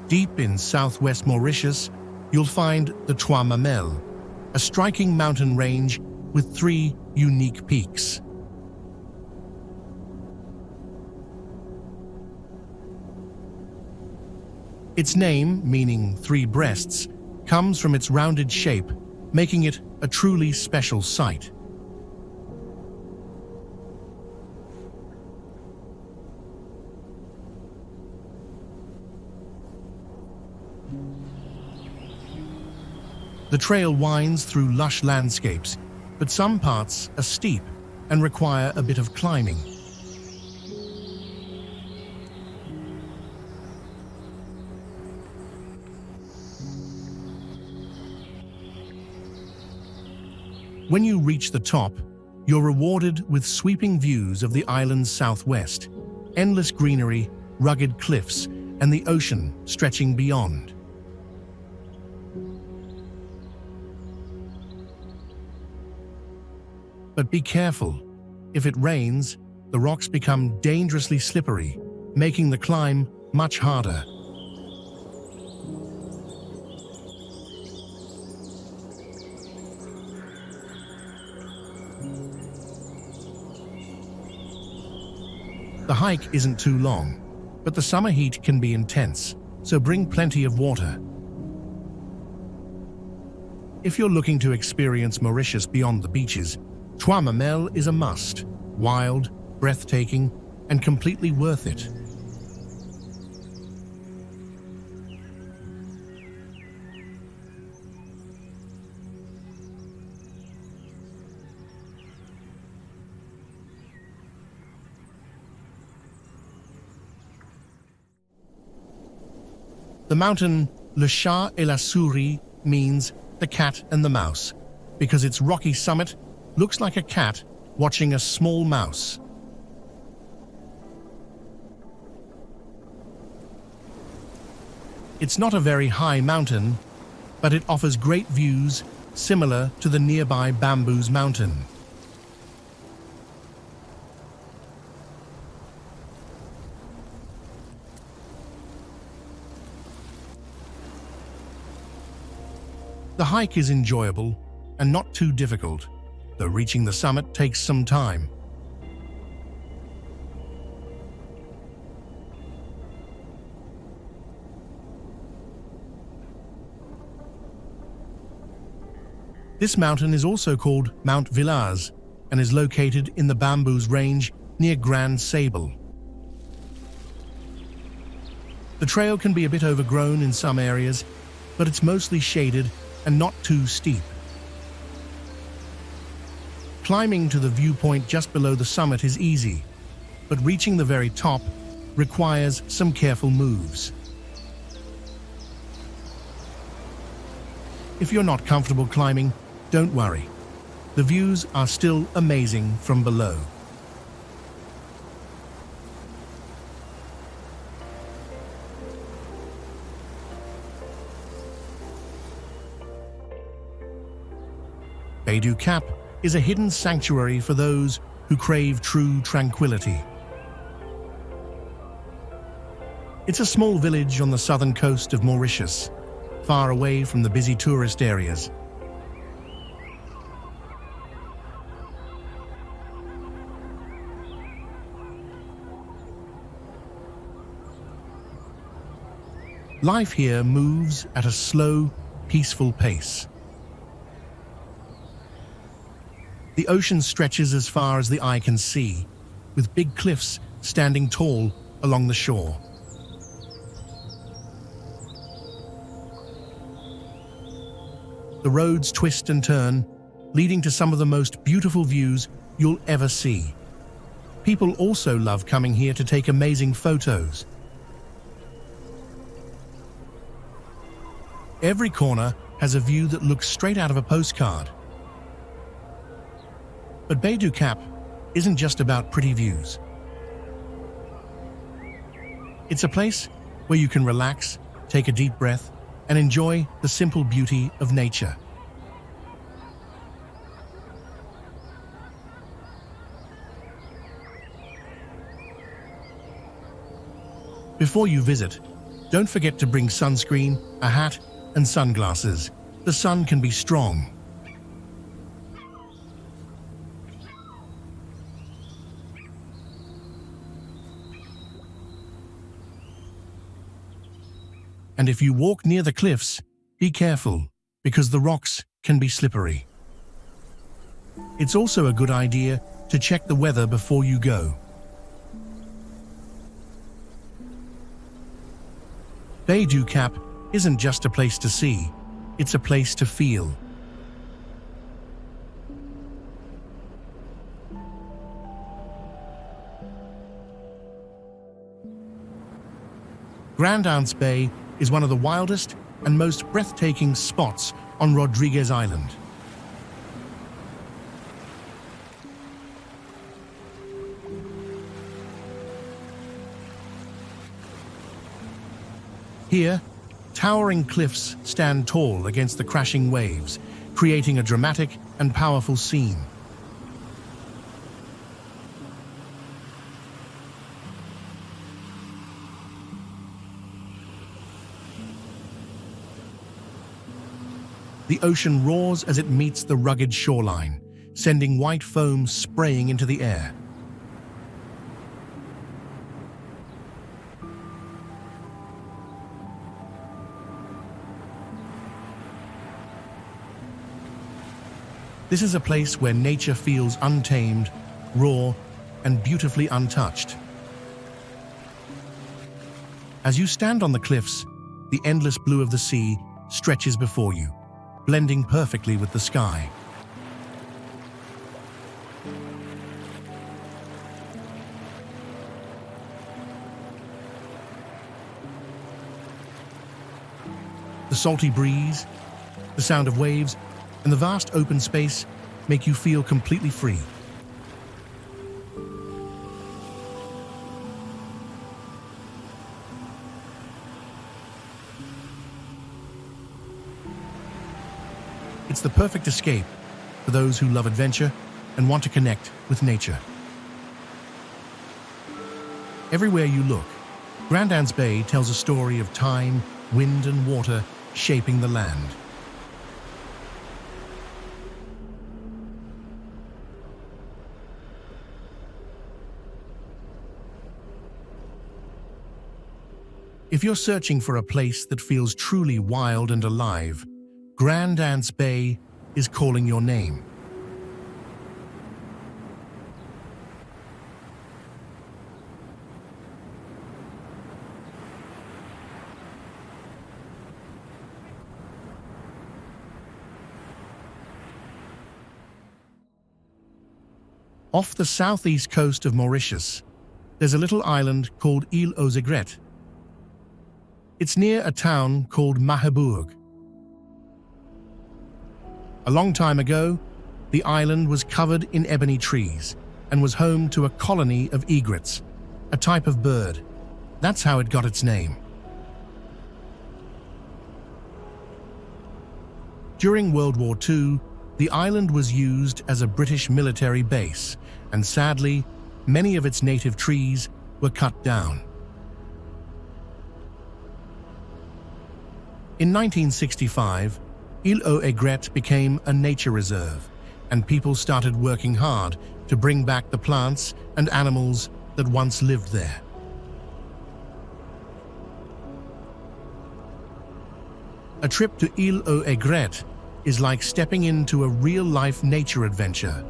Deep in southwest Mauritius, you'll find the Chamarel, a striking mountain range with 3 unique peaks. Its name, meaning 3 breasts, comes from its rounded shape, making it a truly special sight. The trail winds through lush landscapes, but some parts are steep and require a bit of climbing. When you reach the top, you're rewarded with sweeping views of the island's southwest, endless greenery, rugged cliffs, and the ocean stretching beyond. But be careful. If it rains, the rocks become dangerously slippery, making the climb much harder. The hike isn't too long, but the summer heat can be intense, so bring plenty of water. If you're looking to experience Mauritius beyond the beaches, Chamarel is a must. Wild, breathtaking, and completely worth it. The mountain Le Chat et la Souris means the cat and the mouse, because its rocky summit looks like a cat watching a small mouse. It's not a very high mountain, but it offers great views similar to the nearby Bamboos Mountain. The hike is enjoyable and not too difficult, though reaching the summit takes some time. This mountain is also called Mount Villars and is located in the Bamboos Range near Grand Sable. The trail can be a bit overgrown in some areas, but it's mostly shaded and not too steep. Climbing to the viewpoint just below the summit is easy, but reaching the very top requires some careful moves. If you're not comfortable climbing, don't worry. The views are still amazing from below. Bay du Cap is a hidden sanctuary for those who crave true tranquility. It's a small village on the southern coast of Mauritius, far away from the busy tourist areas. Life here moves at a slow, peaceful pace. The ocean stretches as far as the eye can see, with big cliffs standing tall along the shore. The roads twist and turn, leading to some of the most beautiful views you'll ever see. People also love coming here to take amazing photos. Every corner has a view that looks straight out of a postcard. But Baie du Cap isn't just about pretty views. It's a place where you can relax, take a deep breath, and enjoy the simple beauty of nature. Before you visit, don't forget to bring sunscreen, a hat, and sunglasses. The sun can be strong. And if you walk near the cliffs, be careful, because the rocks can be slippery. It's also a good idea to check the weather before you go. Baie du Cap isn't just a place to see, it's a place to feel. Grand Anse Bay is one of the wildest and most breathtaking spots on Rodrigues Island. Here, towering cliffs stand tall against the crashing waves, creating a dramatic and powerful scene. The ocean roars as it meets the rugged shoreline, sending white foam spraying into the air. This is a place where nature feels untamed, raw, and beautifully untouched. As you stand on the cliffs, the endless blue of the sea stretches before you, blending perfectly with the sky. The salty breeze, the sound of waves, and the vast open space make you feel completely free. It's the perfect escape for those who love adventure and want to connect with nature. Everywhere you look, Grand Anse Bay tells a story of time, wind, and water shaping the land. If you're searching for a place that feels truly wild and alive, Grand Anse Bay is calling your name. Off the southeast coast of Mauritius, there's a little island called Île aux Aigrettes. It's near a town called Mahébourg. A long time ago, the island was covered in ebony trees and was home to a colony of egrets, a type of bird. That's how it got its name. During World War II, the island was used as a British military base, and sadly, many of its native trees were cut down. In 1965, Île aux Aigrettes became a nature reserve, and people started working hard to bring back the plants and animals that once lived there. A trip to Île aux Aigrettes is like stepping into a real-life nature adventure,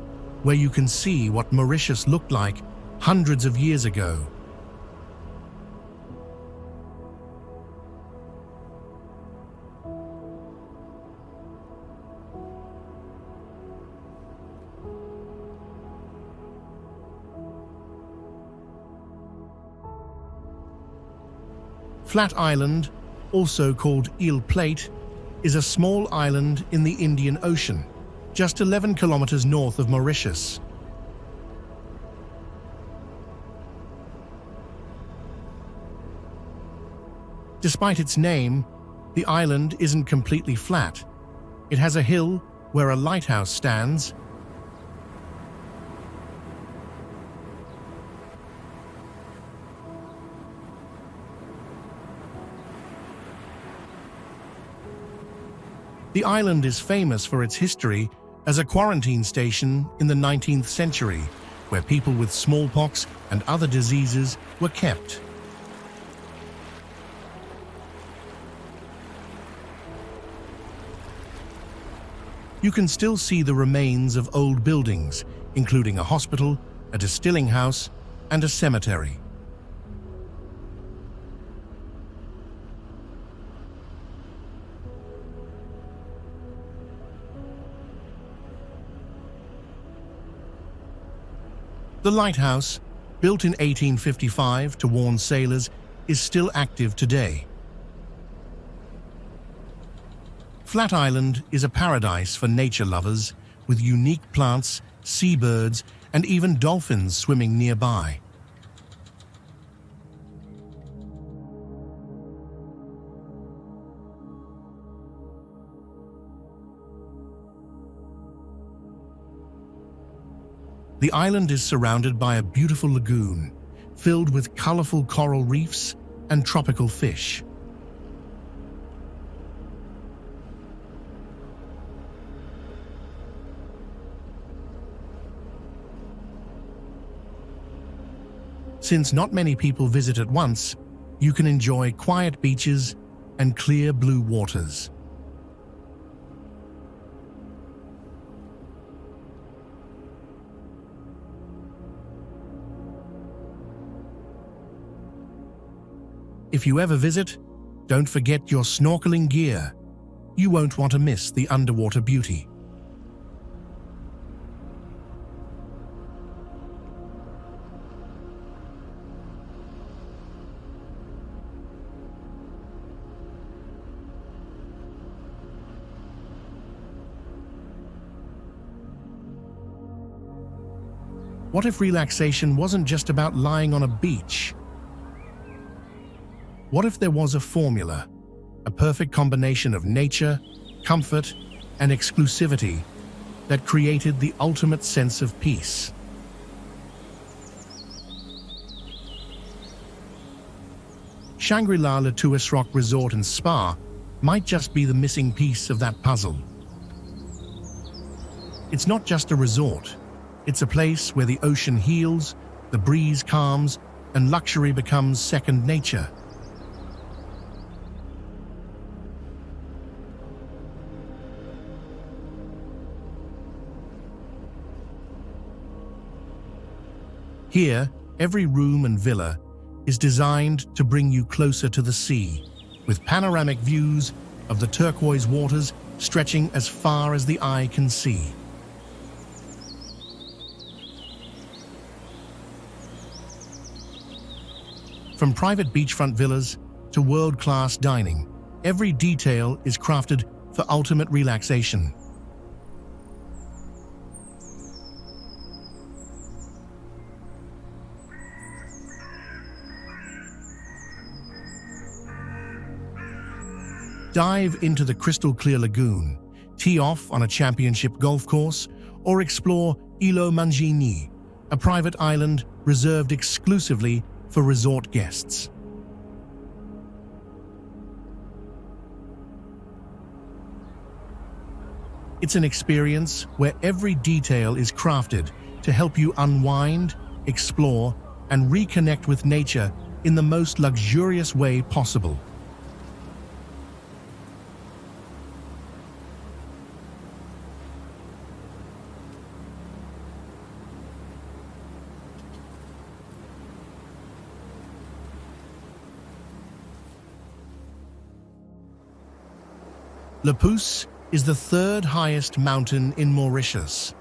where you can see what Mauritius looked like hundreds of years ago. Flat Island, also called Île Plate, is a small island in the Indian Ocean, just 11 kilometers north of Mauritius. Despite its name, the island isn't completely flat. It has a hill where a lighthouse stands, The island is famous for its history as a quarantine station in the 19th century, where people with smallpox and other diseases were kept. You can still see the remains of old buildings, including a hospital, a distilling house, and a cemetery. The lighthouse, built in 1855 to warn sailors, is still active today. Flat Island is a paradise for nature lovers, with unique plants, seabirds, and even dolphins swimming nearby. The island is surrounded by a beautiful lagoon, filled with colorful coral reefs and tropical fish. Since not many people visit at once, you can enjoy quiet beaches and clear blue waters. If you ever visit, don't forget your snorkeling gear. You won't want to miss the underwater beauty. What if relaxation wasn't just about lying on a beach? What if there was a formula, a perfect combination of nature, comfort, and exclusivity that created the ultimate sense of peace? Shangri-La Le Tourist Rock Resort and Spa might just be the missing piece of that puzzle. It's not just a resort. It's a place where the ocean heals, the breeze calms, and luxury becomes second nature. Here, every room and villa is designed to bring you closer to the sea, with panoramic views of the turquoise waters stretching as far as the eye can see. From private beachfront villas to world-class dining, every detail is crafted for ultimate relaxation. Dive into the crystal-clear lagoon, tee off on a championship golf course, or explore Îlot Mangini, a private island reserved exclusively for resort guests. It's an experience where every detail is crafted to help you unwind, explore, and reconnect with nature in the most luxurious way possible. Le Pouce is the third highest mountain in Mauritius.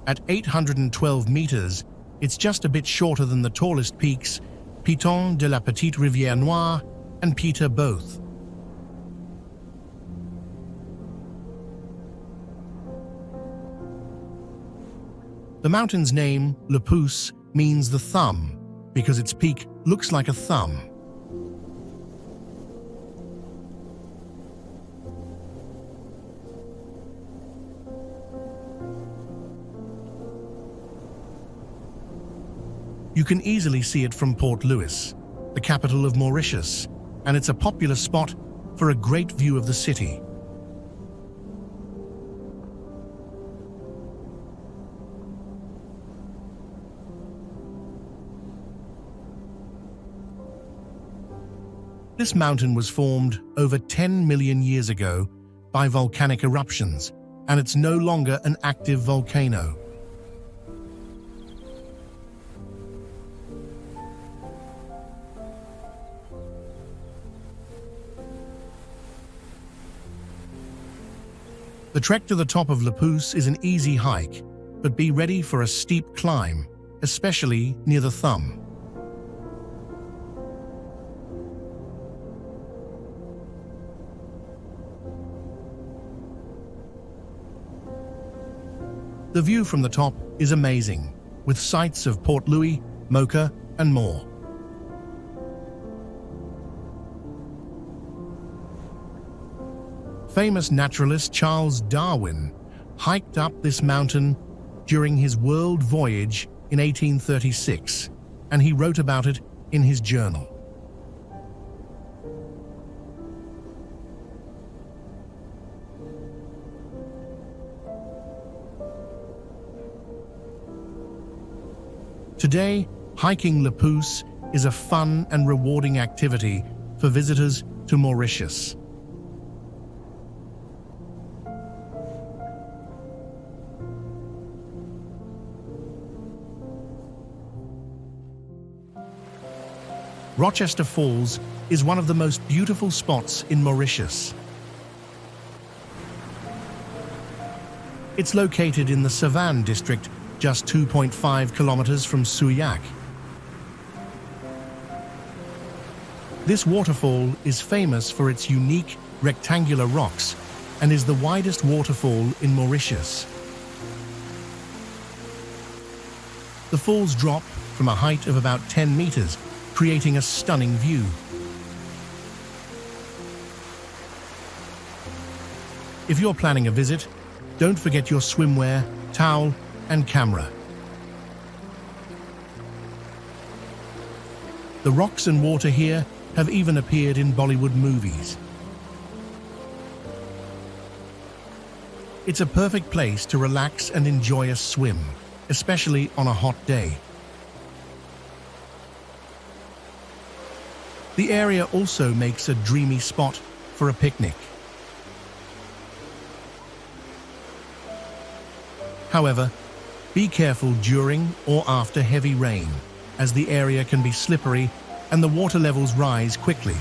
At 812 meters, it's just a bit shorter than the tallest peaks Piton de la Petite Rivière Noire, and Peter both. The mountain's name, Le Pouce, means the thumb, because its peak looks like a thumb. You can easily see it from Port Louis, the capital of Mauritius, and it's a popular spot for a great view of the city. This mountain was formed over 10 million years ago by volcanic eruptions, and it's no longer an active volcano. The trek to the top of Le Pouce is an easy hike, but be ready for a steep climb, especially near the thumb. The view from the top is amazing, with sights of Port Louis, Mocha, and more. Famous naturalist Charles Darwin hiked up this mountain during his world voyage in 1836, and he wrote about it in his journal. Today, hiking Le Pouce is a fun and rewarding activity for visitors to Mauritius. Rochester Falls is one of the most beautiful spots in Mauritius. It's located in the Savane district, just 2.5 kilometers from Souillac. This waterfall is famous for its unique rectangular rocks and is the widest waterfall in Mauritius. The falls drop from a height of about 10 meters, creating a stunning view. If you're planning a visit, don't forget your swimwear, towel, and camera. The rocks and water here have even appeared in Bollywood movies. It's a perfect place to relax and enjoy a swim, especially on a hot day. The area also makes a dreamy spot for a picnic. However, be careful during or after heavy rain, as the area can be slippery and the water levels rise quickly.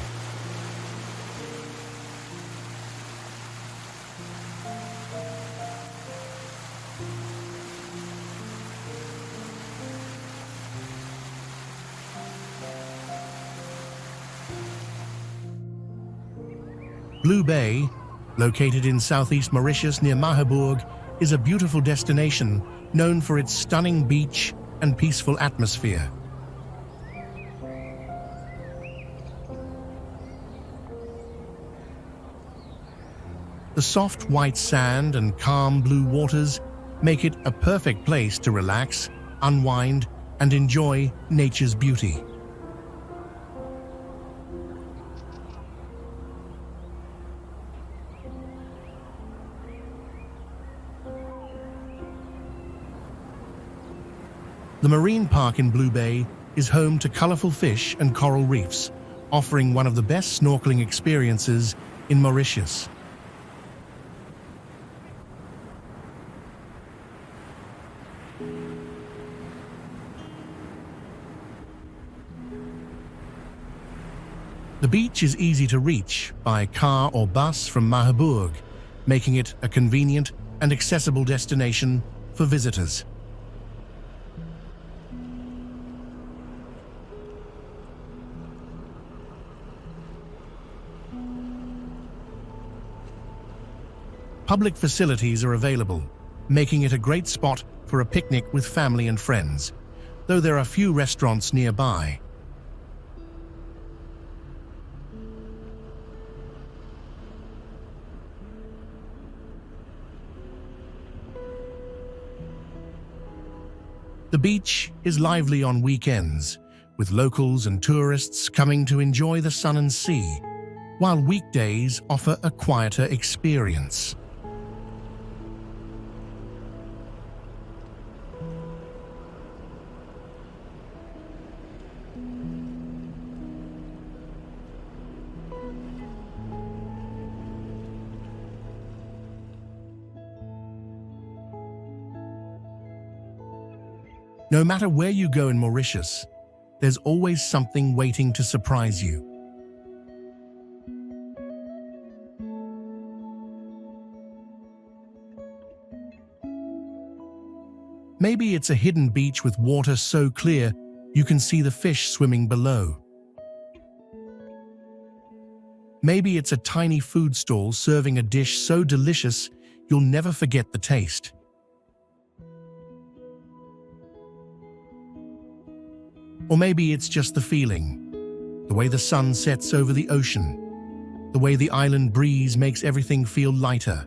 Blue Bay, located in southeast Mauritius near Mahébourg, is a beautiful destination known for its stunning beach and peaceful atmosphere. The soft white sand and calm blue waters make it a perfect place to relax, unwind, and enjoy nature's beauty. The marine park in Blue Bay is home to colorful fish and coral reefs, offering one of the best snorkeling experiences in Mauritius. The beach is easy to reach by car or bus from Mahébourg, making it a convenient and accessible destination for visitors. Public facilities are available, making it a great spot for a picnic with family and friends, though there are few restaurants nearby. The beach is lively on weekends, with locals and tourists coming to enjoy the sun and sea, while weekdays offer a quieter experience. No matter where you go in Mauritius, there's always something waiting to surprise you. Maybe it's a hidden beach with water so clear you can see the fish swimming below. Maybe it's a tiny food stall serving a dish so delicious you'll never forget the taste. Or maybe it's just the feeling, the way the sun sets over the ocean, the way the island breeze makes everything feel lighter.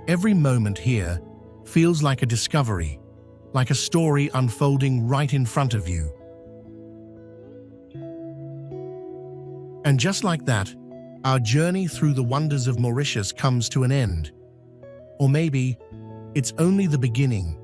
Every moment here feels like a discovery, like a story unfolding right in front of you. And just like that, our journey through the wonders of Mauritius comes to an end. Or maybe it's only the beginning.